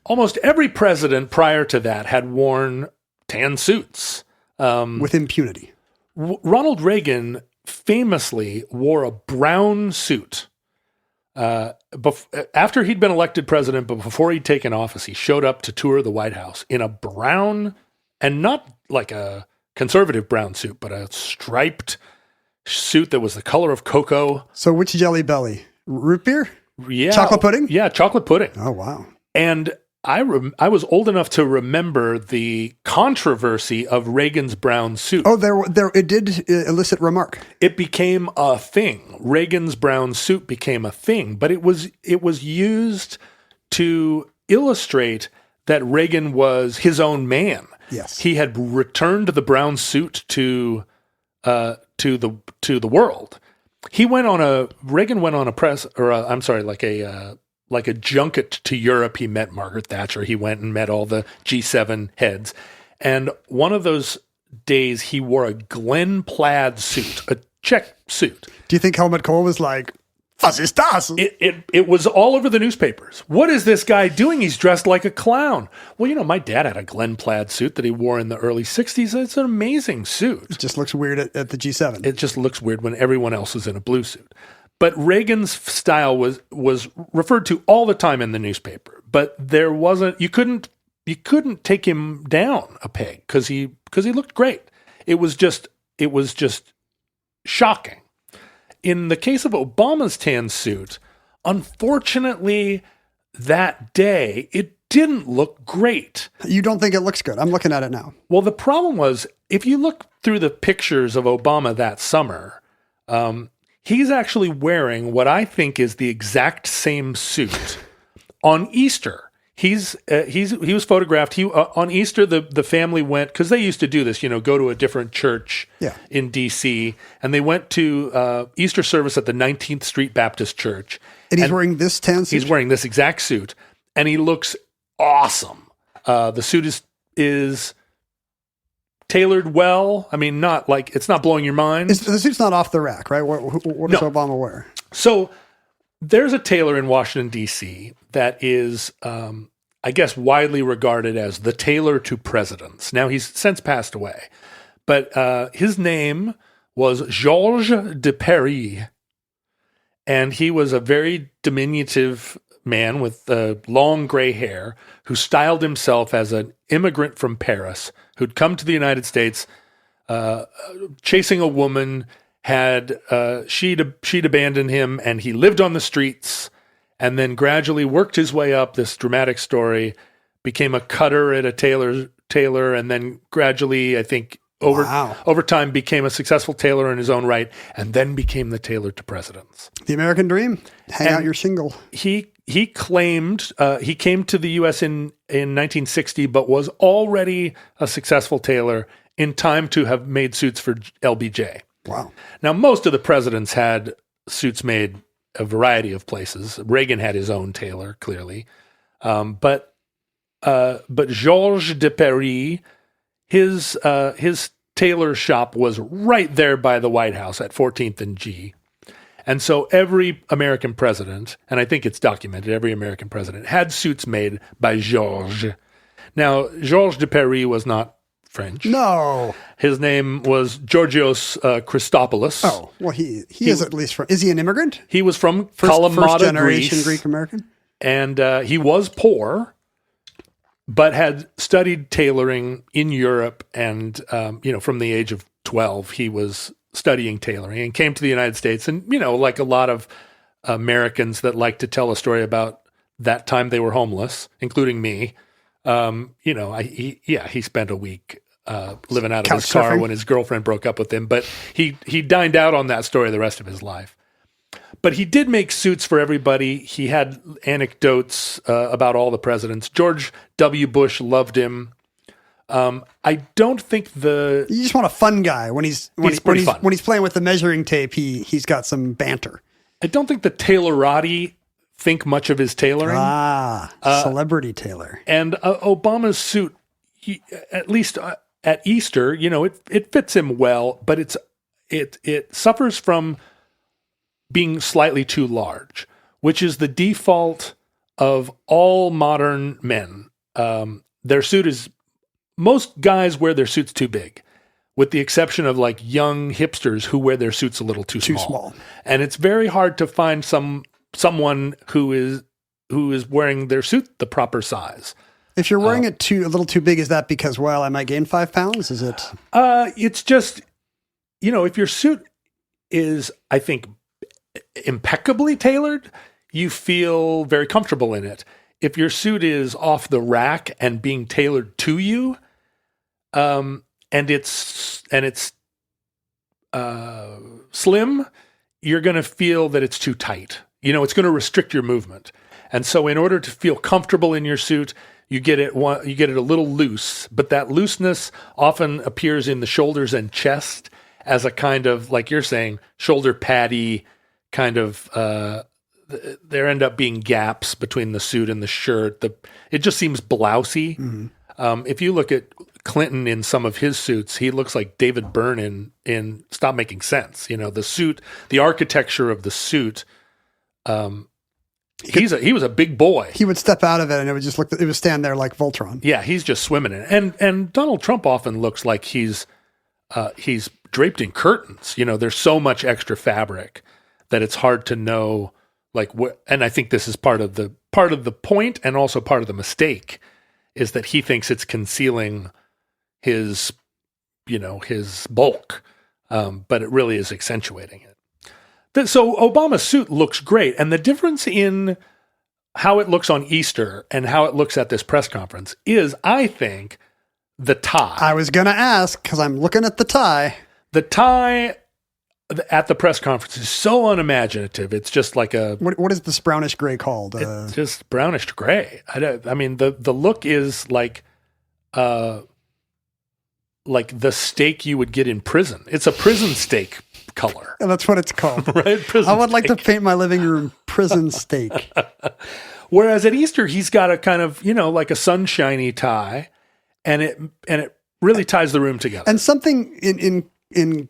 almost every president prior to that had worn tan suits with impunity? Ronald Reagan famously wore a brown suit. After he'd been elected president, but before he'd taken office, he showed up to tour the White House in a brown, and not like a conservative brown suit, but a striped suit that was the color of cocoa. So which Jelly Belly? Root beer? Yeah. Chocolate pudding? Yeah, chocolate pudding. Oh, wow. And I was old enough to remember the controversy of Reagan's brown suit. Oh, it did elicit remark. It became a thing. Reagan's brown suit became a thing, but it was used to illustrate that Reagan was his own man. Yes, he had returned the brown suit to the world. Reagan went on a press, like a junket to Europe. He met Margaret Thatcher. He went and met all the G7 heads. And one of those days he wore a Glen plaid suit, a check suit. Do you think Helmut Kohl was like, was ist das? It was all over the newspapers. What is this guy doing? He's dressed like a clown. Well, my dad had a Glen plaid suit that he wore in the early 60s. It's an amazing suit. It just looks weird at the G7. It just looks weird when everyone else is in a blue suit. But Reagan's style was referred to all the time in the newspaper. But there wasn't, you couldn't take him down a peg because he looked great. It was just shocking. In the case of Obama's tan suit, unfortunately, that day it didn't look great. You don't think it looks good? I'm looking at it now. Well, the problem was, if you look through the pictures of Obama that summer, he's actually wearing what I think is the exact same suit on Easter. He was photographed. On Easter, the family went, because they used to do this, go to a different church in D.C., and they went to Easter service at the 19th Street Baptist Church. And he's wearing this tan suit? He's wearing this exact suit, and he looks awesome. The suit is tailored well. I mean, not like, it's not blowing your mind. The suit's not off the rack, right? What does Obama wear? So there's a tailor in Washington, D.C. that is, I guess, widely regarded as the tailor to presidents. Now, he's since passed away, but his name was Georges de Paris, and he was a very diminutive man with long gray hair who styled himself as an immigrant from Paris who'd come to the United States chasing a woman. She'd abandoned him, and he lived on the streets, and then gradually worked his way up this dramatic story, became a cutter at a tailor, and then gradually, I think, over time, became a successful tailor in his own right, and then became the tailor to presidents. The American dream. Hang out your shingle. He claimed he came to the U.S. in 1960, but was already a successful tailor in time to have made suits for LBJ. Wow. Now, most of the presidents had suits made a variety of places. Reagan had his own tailor, clearly. But Georges de Paris, his tailor shop was right there by the White House at 14th and G. And so every American president, and I think it's documented, every American president had suits made by Georges. Now, Georges de Paris was not French. No. His name was Georgios Christopoulos. Oh, well, he is at least from... Is he an immigrant? He was from Kalamata, first generation Greece. Greek-American? And he was poor, but had studied tailoring in Europe. And, from the age of 12, he was studying tailoring and came to the United States. And, like a lot of Americans that like to tell a story about that time they were homeless, including me, he spent a week living out of Couch his car surfing. when his girlfriend broke up with him. But he dined out on that story the rest of his life. But he did make suits for everybody. He had anecdotes about all the presidents. George W. Bush loved him. I don't think You just want a fun guy when he's fun. when he's playing with the measuring tape. He's got some banter. I don't think the Tailorati think much of his tailoring. Celebrity tailor. And Obama's suit, at least at Easter, it fits him well, but it suffers from being slightly too large, which is the default of all modern men. Their suit is, most guys wear their suits too big, with the exception of like young hipsters who wear their suits a little too small. And it's very hard to find someone who is wearing their suit the proper size. If you're wearing it a little too big, is that because, I might gain 5 pounds? Is it? It's just, if your suit is, I think, impeccably tailored, you feel very comfortable in it. If your suit is off the rack and being tailored to you, and it's slim, you're going to feel that it's too tight. It's going to restrict your movement. And so in order to feel comfortable in your suit, you get it a little loose, but that looseness often appears in the shoulders and chest as a kind of, like you're saying, shoulder paddy kind of, there end up being gaps between the suit and the shirt. It just seems blousy. Mm-hmm. If you look at Clinton in some of his suits, he looks like David Byrne in Stop Making Sense. The suit, the architecture of the suit, he was a big boy. He would step out of it and it would stand there like Voltron. Yeah, he's just swimming in it. And Donald Trump often looks like he's draped in curtains. There's so much extra fabric that it's hard to know what. And I think this is part of the point, and also part of the mistake, is that he thinks it's concealing his bulk, but it really is accentuating it. So Obama's suit looks great, and the difference in how it looks on Easter and how it looks at this press conference is, I think, the tie. I was going to ask, because I'm looking at the tie. The tie at the press conference is so unimaginative. It's just like a... What is this brownish gray called? It's just brownish gray. I mean, the look is like the steak you would get in prison. It's a prison steak color. And that's what it's called. Right? Prison I would like to steak. paint my living room prison steak. Whereas at Easter, he's got a kind of, like a sunshiny tie, and it really ties the room together. And something in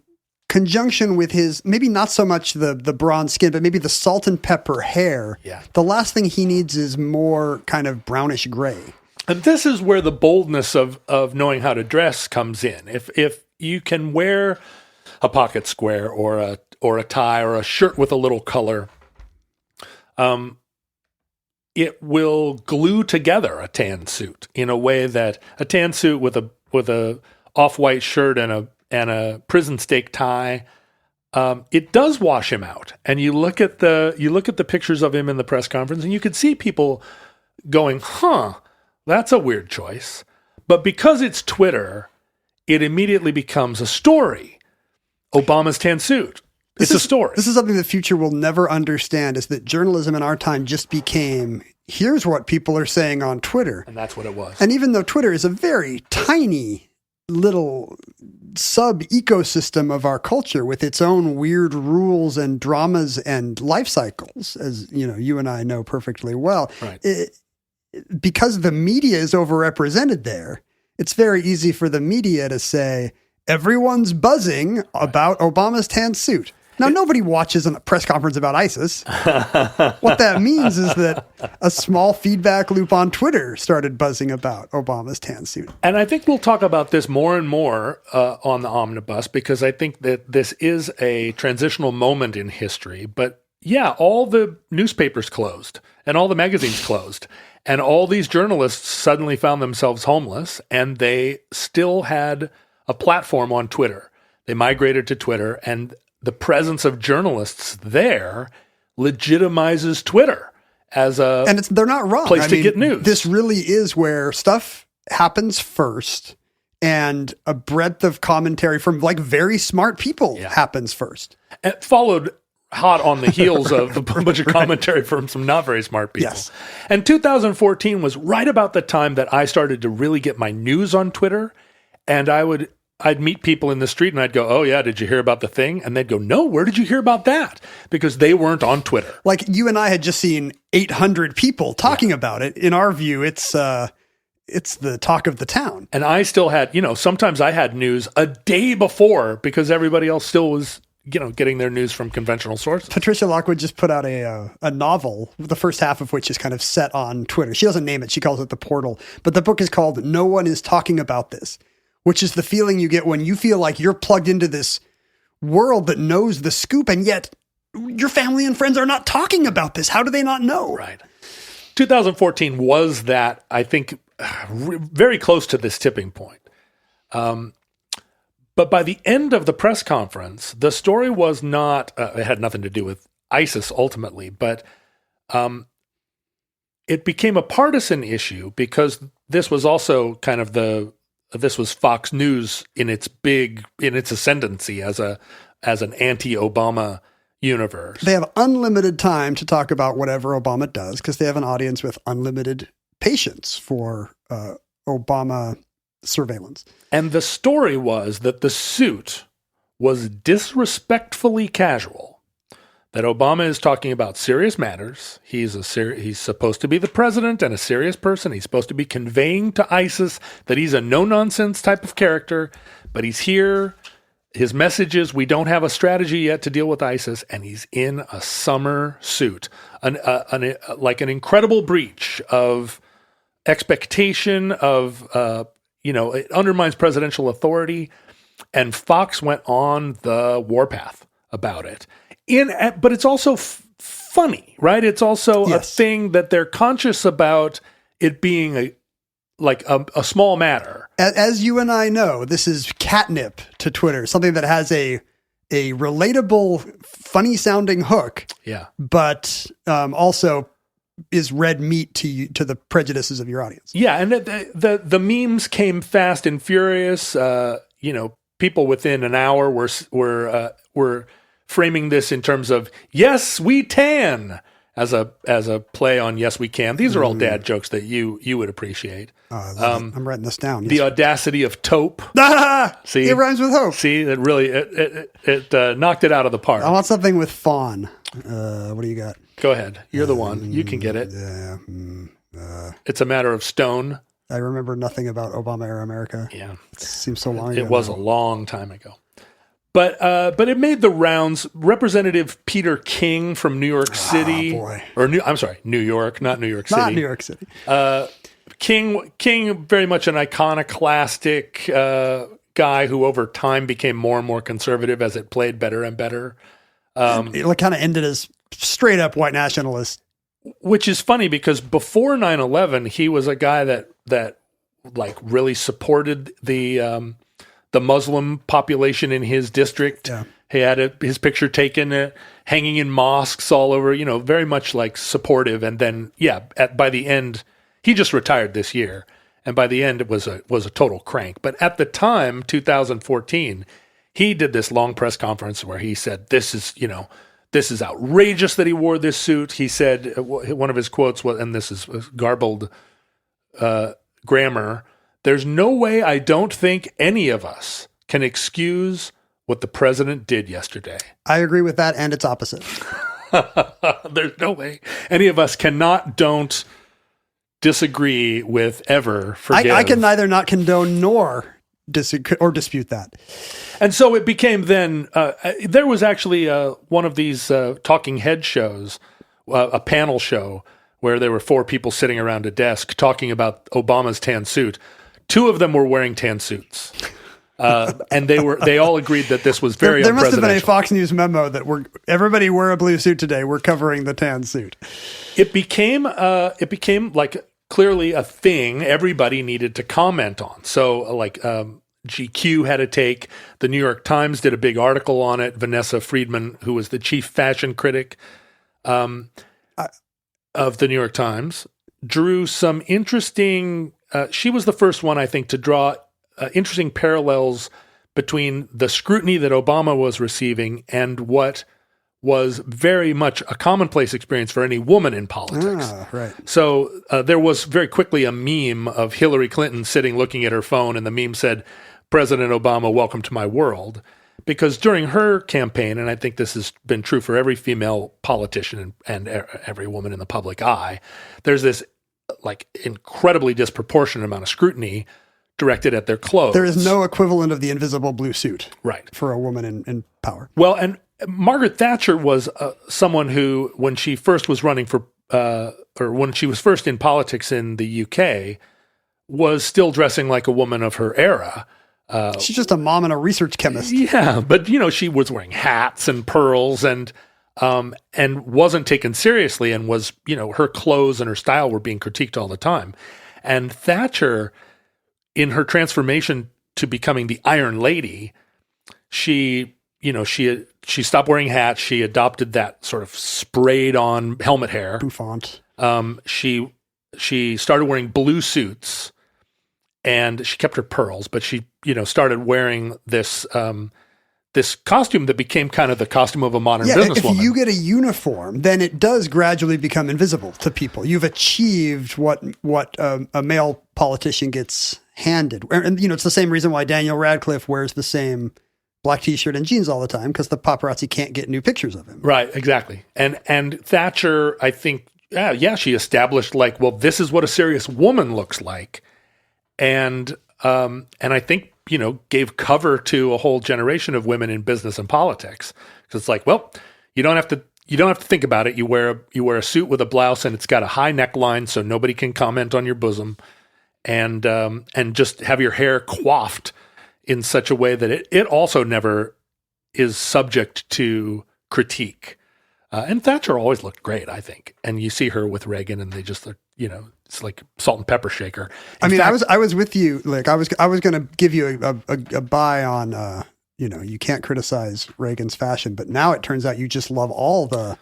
conjunction with his, maybe not so much the bronze skin, but maybe the salt and pepper hair. Yeah. The last thing he needs is more kind of brownish gray. And this is where the boldness of knowing how to dress comes in. If you can wear a pocket square or a tie or a shirt with a little color, it will glue together a tan suit in a way that a tan suit with a off-white shirt and a prison steak tie, it does wash him out. And you look at the pictures of him in the press conference, and you could see people going, that's a weird choice. But because it's Twitter, it immediately becomes a story. Obama's tan suit. It's a story. This is something the future will never understand, is that journalism in our time just became, here's what people are saying on Twitter. And that's what it was. And even though Twitter is a very tiny little sub-ecosystem of our culture with its own weird rules and dramas and life cycles, as you and I know perfectly well, right. Because the media is overrepresented there, it's very easy for the media to say, everyone's buzzing about Obama's tan suit. Now, nobody watches a press conference about ISIS. What that means is that a small feedback loop on Twitter started buzzing about Obama's tan suit. And I think we'll talk about this more and more on the omnibus, because I think that this is a transitional moment in history. But yeah, all the newspapers closed and all the magazines closed. And all these journalists suddenly found themselves homeless, and they still had a platform on Twitter. They migrated to Twitter, and the presence of journalists there legitimizes Twitter as a they're not wrong. place to get news. This really is where stuff happens first, and a breadth of commentary from like very smart people happens first. And followed hot on the heels of a bunch of commentary from some not very smart people. Yes. And 2014 was right about the time that I started to really get my news on Twitter. And I'd meet people in the street and I'd go, "Oh yeah, did you hear about the thing?" And they'd go, "No, where did you hear about that?" Because they weren't on Twitter. Like you and I had just seen 800 people talking about it. In our view, it's the talk of the town. And I still had, sometimes I had news a day before because everybody else still was, getting their news from conventional sources. Patricia Lockwood just put out a novel, the first half of which is kind of set on Twitter. She doesn't name it. She calls it The Portal. But the book is called No One Is Talking About This, which is the feeling you get when you feel like you're plugged into this world that knows the scoop, and yet your family and friends are not talking about this. How do they not know? Right. 2014 was that, I think, very close to this tipping point. But by the end of the press conference, the story was not, it had nothing to do with ISIS ultimately, but it became a partisan issue because this was also kind of this was Fox News in its ascendancy as an anti-Obama universe. They have unlimited time to talk about whatever Obama does because they have an audience with unlimited patience for Obama surveillance. And the story was that the suit was disrespectfully casual, that Obama is talking about serious matters. He's supposed to be the president and a serious person. He's supposed to be conveying to ISIS that he's a no-nonsense type of character, but he's here. His message is we don't have a strategy yet to deal with ISIS, and he's in a summer suit, like an incredible breach of expectation of, it undermines presidential authority. And Fox went on the warpath about it. But it's also funny, right? It's also a thing that they're conscious about it being a small matter. As you and I know, this is catnip to Twitter, something that has a relatable, funny sounding hook. Yeah. But also is red meat to the prejudices of your audience. Yeah, and the memes came fast and furious. People within an hour were framing this in terms of "yes, we tan" as a play on "yes, we can." These are all dad jokes that you would appreciate. I'm writing this down. The audacity of taupe. See, it rhymes with hope. See, it really it knocked it out of the park. I want something with fawn. What do you got? Go ahead. You're the one. You can get it. It's a matter of stone. I remember nothing about Obama era America. Yeah. It seems so long ago. It was a long time ago. But it made the rounds. Representative Peter King from New York City. Oh, boy. New York, not New York City. Not New York City. King, very much an iconoclastic guy who over time became more and more conservative as it played better and better. It kind of ended as straight up white nationalist. Which is funny because before 9/11, he was a guy that like really supported the Muslim population in his district. Yeah. He had his picture taken, hanging in mosques all over. Very much like supportive. And then, by the end, he just retired this year, and by the end, it was a total crank. But at the time, 2014, he did this long press conference where he said, "This is outrageous that he wore this suit." He said, one of his quotes was, and this is garbled grammar, "There's no way I don't think any of us can excuse what the president did yesterday." I agree with that, and its opposite. There's no way any of us don't disagree with, ever forgive. I can neither not condone nor dispute that. And so it became then, there was actually one of these talking head shows, a panel show, where there were 4 people sitting around a desk talking about Obama's tan suit. 2 of them were wearing tan suits. And they all agreed that this was very There must have been a unpresidential. Fox News memo that everybody wear a blue suit today. We're covering the tan suit. It became like clearly a thing everybody needed to comment on. So GQ had a take. The New York Times did a big article on it. Vanessa Friedman, who was the chief fashion critic of the New York Times, drew some interesting, she was the first one, I think, to draw interesting parallels between the scrutiny that Obama was receiving and what was very much a commonplace experience for any woman in politics. Right. So there was very quickly a meme of Hillary Clinton sitting looking at her phone, and the meme said, "President Obama, welcome to my world." Because during her campaign, and I think this has been true for every female politician and every woman in the public eye, there's this like incredibly disproportionate amount of scrutiny directed at their clothes. There is no equivalent of the invisible blue suit, right, for a woman in power. Well, and Margaret Thatcher was someone who, when she first was running for, or when she was first in politics in the UK, was still dressing like a woman of her era. She's just a mom and a research chemist. Yeah, but she was wearing hats and pearls and wasn't taken seriously, and was, her clothes and her style were being critiqued all the time. And Thatcher, in her transformation to becoming the Iron Lady, she stopped wearing hats. She adopted that sort of sprayed on helmet hair. Bouffant. She started wearing blue suits, and she kept her pearls, but she, started wearing this costume that became kind of the costume of a modern businesswoman. If you get a uniform, then it does gradually become invisible to people. You've achieved what a male politician gets handed. And, it's the same reason why Daniel Radcliffe wears the same black t-shirt and jeans all the time, because the paparazzi can't get new pictures of him. Right, exactly. And Thatcher, I think, she established this is what a serious woman looks like. And I think, gave cover to a whole generation of women in business and politics. Because it's like, well, you don't have to think about it. You wear a suit with a blouse, and it's got a high neckline so nobody can comment on your bosom, and just have your hair coiffed in such a way that it also never is subject to critique. And Thatcher always looked great, I think. And you see her with Reagan, and they just look, it's like salt and pepper shaker. I was with you. Like I was going to give you a buy on, you can't criticize Reagan's fashion, but now it turns out you just love all the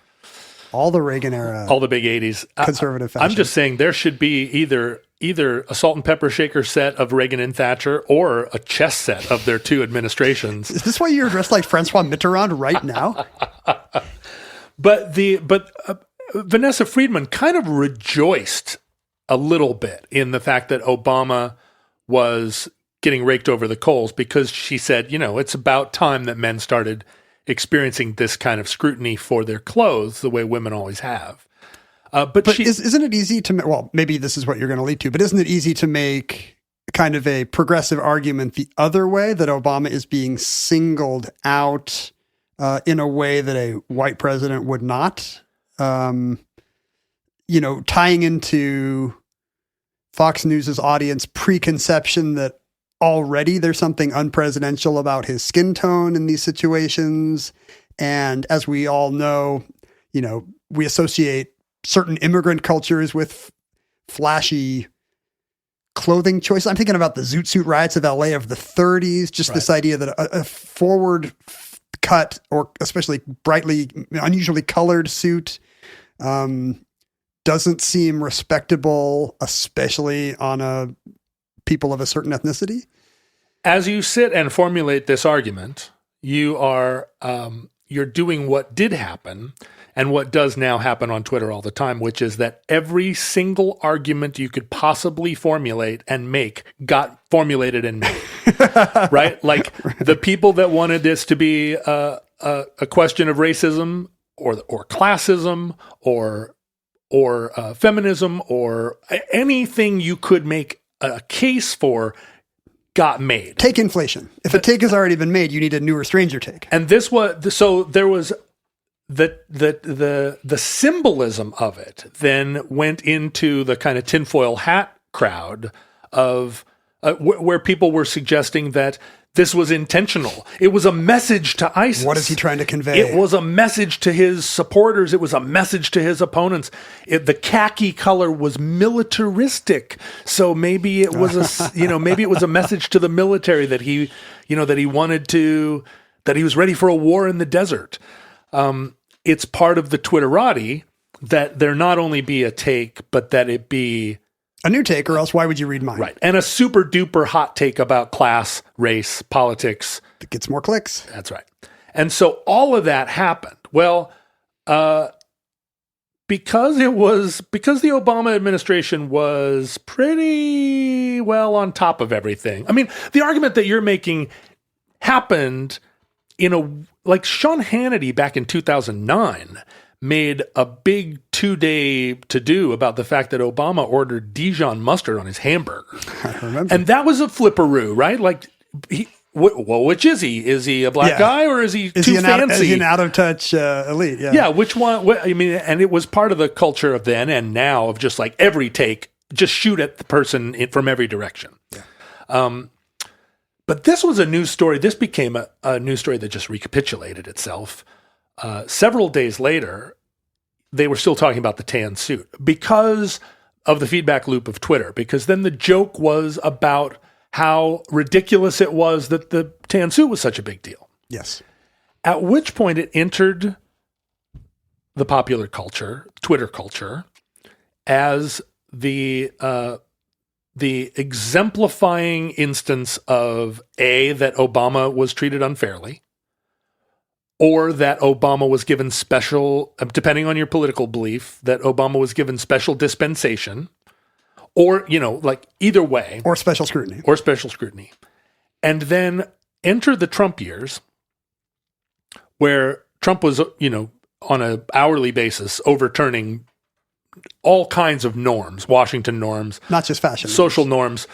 Reagan era, all the big 80s conservative fashion. I'm just saying there should be either a salt and pepper shaker set of Reagan and Thatcher, or a chess set of their two administrations. Is this why you're dressed like Francois Mitterrand right now? But Vanessa Friedman kind of rejoiced a little bit in the fact that Obama was getting raked over the coals, because she said, it's about time that men started experiencing this kind of scrutiny for their clothes the way women always have. Isn't it easy to, well, maybe this is what you're going to lead to, but isn't it easy to make kind of a progressive argument the other way, that Obama is being singled out in a way that a white president would not? Tying into Fox News's audience preconception that already there's something unpresidential about his skin tone in these situations. And as we all know, we associate certain immigrant cultures with flashy clothing choices. I'm thinking about the Zoot Suit riots of LA of the 30s, just this idea that a forward cut, or especially brightly, unusually colored suit, doesn't seem respectable, especially on people of a certain ethnicity. As you sit and formulate this argument, you're doing what did happen and what does now happen on Twitter all the time, which is that every single argument you could possibly formulate and make got formulated and made, right? Like the people that wanted this to be a question of racism or classism or feminism or anything you could make a case for got made. Take inflation. If a take has already been made, you need a newer, stranger take. And so there was the symbolism of it then went into the kind of tinfoil hat crowd of where people were suggesting that this was intentional. It was a message to ISIS. What is he trying to convey? It was a message to his supporters. It was a message to his opponents. The khaki color was militaristic. So maybe it was maybe it was a message to the military that he was ready for a war in the desert. It's part of the Twitterati that there not only be a take, but that it be a new take, or else why would you read mine? right. And a super duper hot take about class, race, politics. That gets more clicks. That's right. And so all of that happened. Well, because the Obama administration was pretty well on top of everything. I mean, the argument that you're making happened like Sean Hannity back in 2009 made a big 2-day to-do about the fact that Obama ordered Dijon mustard on his hamburger. I remember. And that was a flipperoo, right? Like, which is he? Is he a black guy or is he too fancy? Is he an out-of-touch elite? Yeah. Yeah, which one? I mean, and it was part of the culture of then and now of just like every take, just shoot at the person from every direction. Yeah. But this was a news story. This became a news story that just recapitulated itself. Several days later, they were still talking about the tan suit because of the feedback loop of Twitter, because then the joke was about how ridiculous it was that the tan suit was such a big deal. Yes. At which point it entered the popular culture, Twitter culture, as the exemplifying instance of that Obama was treated unfairly, or that Obama was given special, depending on your political belief, that Obama was given special dispensation, or, like either way. Or special scrutiny. And then enter the Trump years, where Trump was, on an hourly basis, overturning all kinds of norms, Washington norms. Not just fashion. Social norms,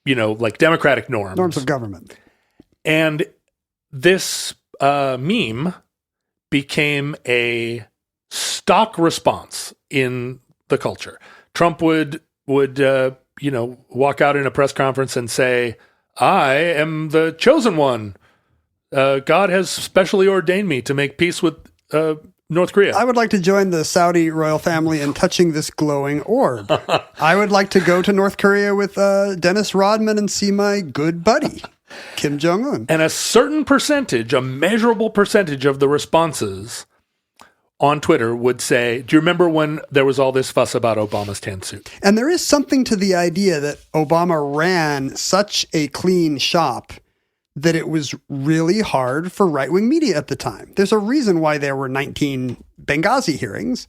like democratic norms. Norms of government. And this meme became a stock response in the culture. Trump would walk out in a press conference and say, "I am the chosen one. God has specially ordained me to make peace with North Korea. I would like to join the Saudi royal family in touching this glowing orb. I would like to go to North Korea with Dennis Rodman and see my good buddy, Kim Jong-un." And a certain percentage, a measurable percentage of the responses on Twitter would say, "Do you remember when there was all this fuss about Obama's tan suit?" And there is something to the idea that Obama ran such a clean shop that it was really hard for right-wing media at the time. There's a reason why there were 19 Benghazi hearings.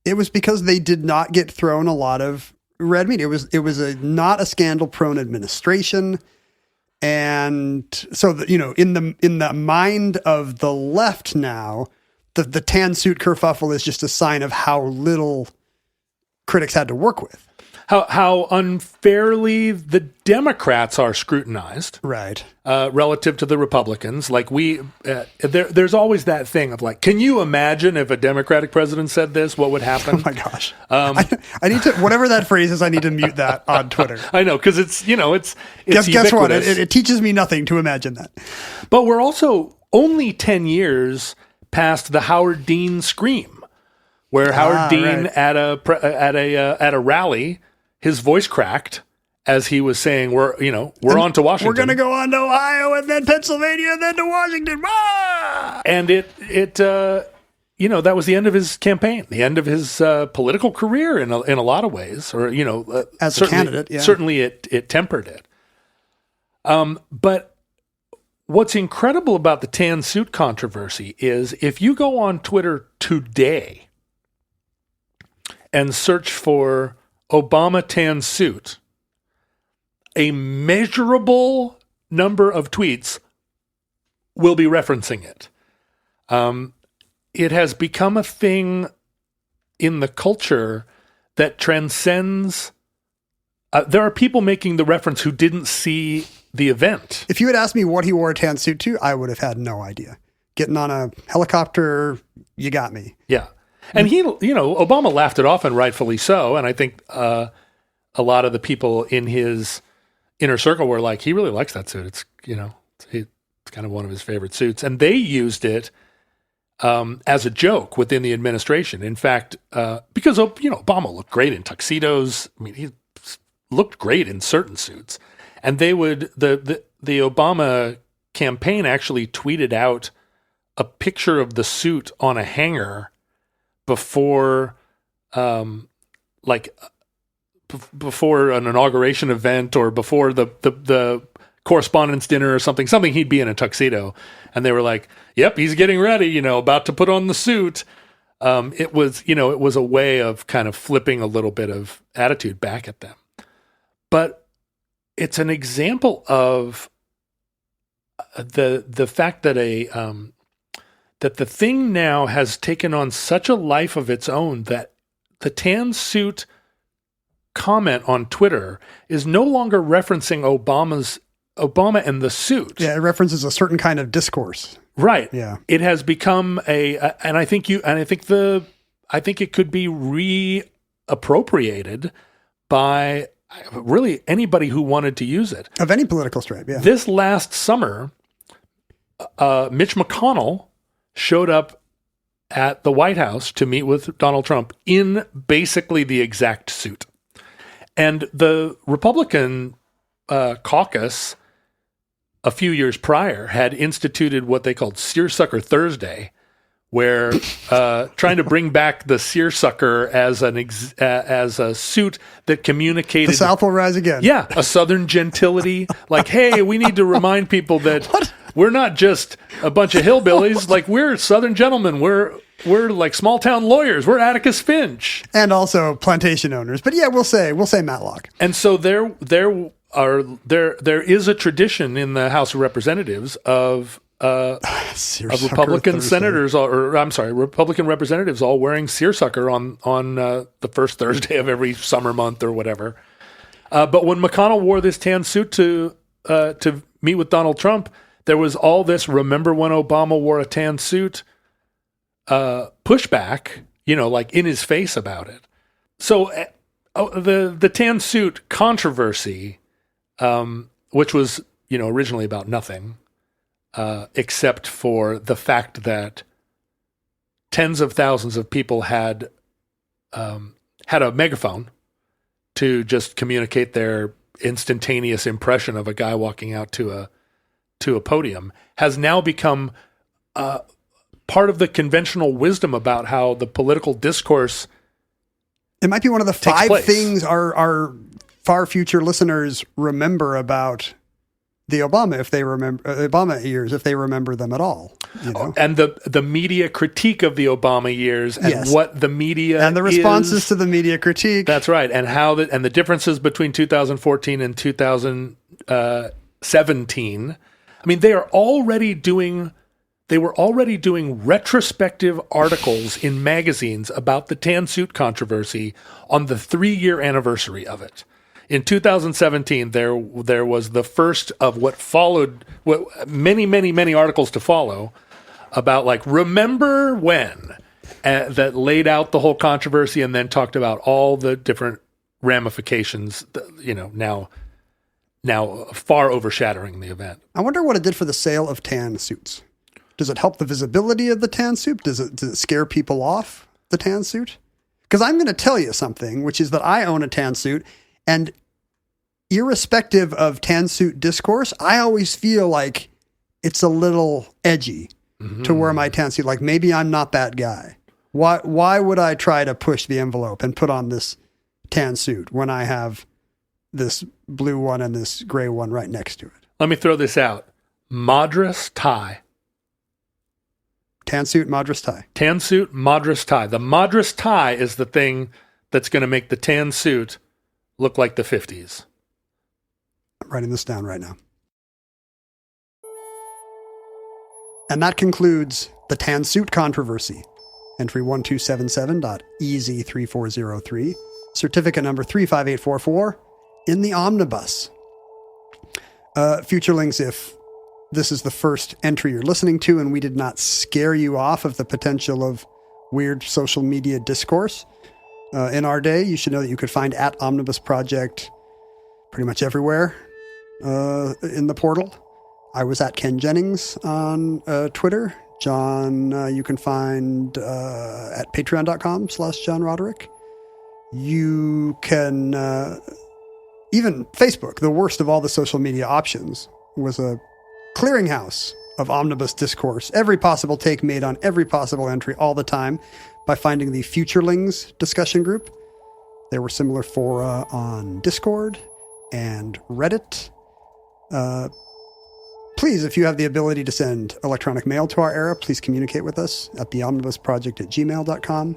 It was because they did not get thrown a lot of red meat. It was not a scandal-prone administration. And so, in the mind of the left now, the tan suit kerfuffle is just a sign of how little critics had to work with. How unfairly the Democrats are scrutinized, right? Relative to the Republicans. Like there's always that thing of like, can you imagine if a Democratic president said this, what would happen? Oh my gosh! I need to, whatever that phrase is, I need to mute that on Twitter. I know, because it's guess what? It teaches me nothing to imagine that. But we're also only 10 years past the Howard Dean scream, where Howard Dean at a rally, his voice cracked as he was saying, we're on to Washington. We're going to go on to Ohio and then Pennsylvania and then to Washington. Ah! And that was the end of his campaign, the end of his political career in a lot of ways, or, as a candidate, yeah. Certainly it tempered it. But what's incredible about the tan suit controversy is if you go on Twitter today and search for Obama tan suit, a measurable number of tweets will be referencing it. It has become a thing in the culture that transcends. There are people making the reference who didn't see the event. If you had asked me what he wore a tan suit to, I would have had no idea. Getting on a helicopter, you got me. Yeah. And Obama laughed it off, and rightfully so. And I think a lot of the people in his inner circle were like, he really likes that suit. It's, It's kind of one of his favorite suits. And they used it as a joke within the administration. In fact, because, Obama looked great in tuxedos. I mean, he looked great in certain suits. And they would, the Obama campaign actually tweeted out a picture of the suit on a hanger before, before an inauguration event or before the correspondence dinner or something he'd be in a tuxedo. And they were like, yep, he's getting ready, about to put on the suit. It was a way of kind of flipping a little bit of attitude back at them. But it's an example of the fact that that the thing now has taken on such a life of its own that the tan suit comment on Twitter is no longer referencing Obama and the suit. Yeah, it references a certain kind of discourse. Right. Yeah. It has become and I think it could be reappropriated by really anybody who wanted to use it. Of any political stripe, yeah. This last summer, Mitch McConnell showed up at the White House to meet with Donald Trump in basically the exact suit. And the Republican caucus a few years prior had instituted what they called Seersucker Thursday, where trying to bring back the seersucker as a suit that communicated the South will rise again. Yeah, a Southern gentility. Like, hey, we need to remind people that we're not just a bunch of hillbillies. Like, we're Southern gentlemen. We're like small town lawyers. We're Atticus Finch, and also plantation owners. But yeah, we'll say Matlock. And so there is a tradition in the House of Representatives of Republican senators, Republican representatives all wearing seersucker on the first Thursday of every summer month or whatever. But when McConnell wore this tan suit to meet with Donald Trump, there was all this "remember when Obama wore a tan suit" pushback, like in his face about it. So the tan suit controversy, which was originally about nothing. Except for the fact that tens of thousands of people had a megaphone to just communicate their instantaneous impression of a guy walking out to a podium, has now become part of the conventional wisdom about how the political discourse. It might be one of the 5 things our far future listeners remember about the Obama, if they remember Obama years, if they remember them at all, and the media critique of the Obama years, and what the media and the responses to the media critique. That's right, and how and the differences between 2014 and 2017. I mean, they were already doing retrospective articles in magazines about the tan suit controversy on the 3-year anniversary of it. In 2017, there was the first of what followed, many articles to follow about remember when, that laid out the whole controversy and then talked about all the different ramifications, now far overshadowing the event. I wonder what it did for the sale of tan suits. Does it help the visibility of the tan suit? Does it scare people off, the tan suit? Because I'm going to tell you something, which is that I own a tan suit. And irrespective of tan suit discourse, I always feel like it's a little edgy to wear my tan suit. Like maybe I'm not that guy. Why would I try to push the envelope and put on this tan suit when I have this blue one and this gray one right next to it? Let me throw this out. Madras tie. Tan suit, Madras tie. Tan suit, Madras tie. The Madras tie is the thing that's going to make the tan suit look like the 50s. I'm writing this down right now. And that concludes the tan suit controversy. Entry 1277.EZ3403, certificate number 35844, in the omnibus. Futurelings, if this is the first entry you're listening to and we did not scare you off of the potential of weird social media discourse, in our day, you should know that you could find @Omnibus Project pretty much everywhere in the portal. I was at Ken Jennings on Twitter. John, you can find at patreon.com/John Roderick. You can even Facebook, the worst of all the social media options, was a clearinghouse of omnibus discourse. Every possible take made on every possible entry all the time by finding the Futurelings discussion group. There were similar fora on Discord and Reddit. Please, if you have the ability to send electronic mail to our era, please communicate with us at theomnibusproject@gmail.com.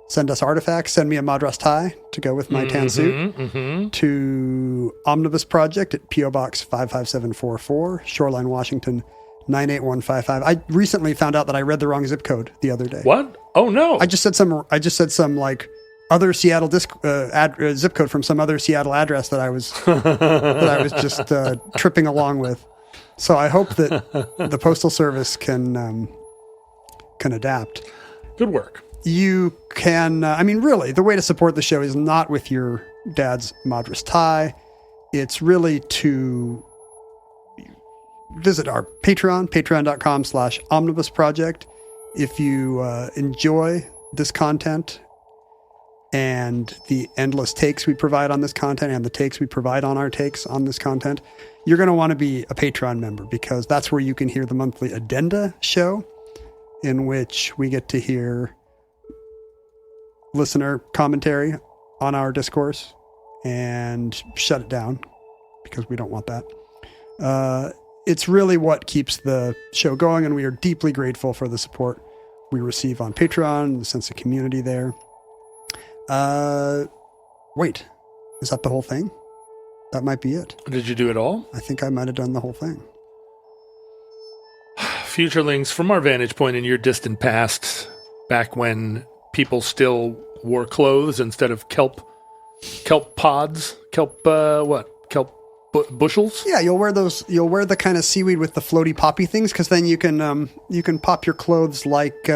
Send us artifacts. Send me a Madras tie to go with my tan suit to Omnibus Project at P.O. Box 55744, Shoreline, Washington, 98155. I recently found out that I read the wrong zip code the other day. What? Oh no! I just said some like other Seattle zip code from some other Seattle address that I was just tripping along with. So I hope that the Postal Service can adapt. Good work. You can, really, the way to support the show is not with your dad's Madras tie. It's really to visit our Patreon, patreon.com/Omnibus Project. If you enjoy this content and the endless takes we provide on this content and the takes we provide on our takes on this content, you're going to want to be a Patreon member, because that's where you can hear the monthly Addenda show, in which we get to hear listener commentary on our discourse and shut it down because we don't want that. It's really what keeps the show going, and we are deeply grateful for the support we receive on Patreon, the sense of community there. Wait, is that the whole thing? That might be it. Did you do it all? I think I might have done the whole thing. Futurelings, from our vantage point in your distant past, back when people still wore clothes instead of kelp pods, bushels. Yeah, you'll wear those. You'll wear the kind of seaweed with the floaty poppy things, because then you can pop your clothes like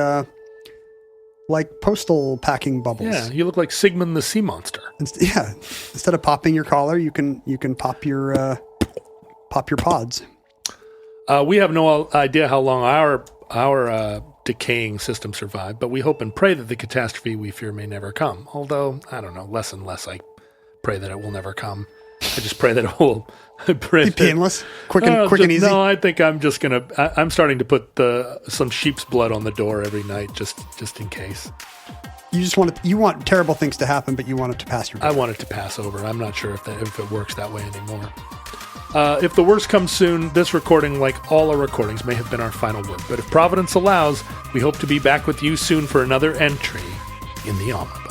postal packing bubbles. Yeah, you look like Sigmund the Sea Monster. Instead of popping your collar, you can pop your pods. We have no idea how long our decaying system survived, but we hope and pray that the catastrophe we fear may never come. Although, I don't know, less and less I pray that it will never come. I just pray that it will be painless, quick and easy. No, I think I'm just I'm starting to put some sheep's blood on the door every night, just in case. You want terrible things to happen, but you want it to pass your door. I want it to pass over. I'm not sure if it works that way anymore. If the worst comes soon, this recording, like all our recordings, may have been our final word. But if Providence allows, we hope to be back with you soon for another entry in the Omnibus.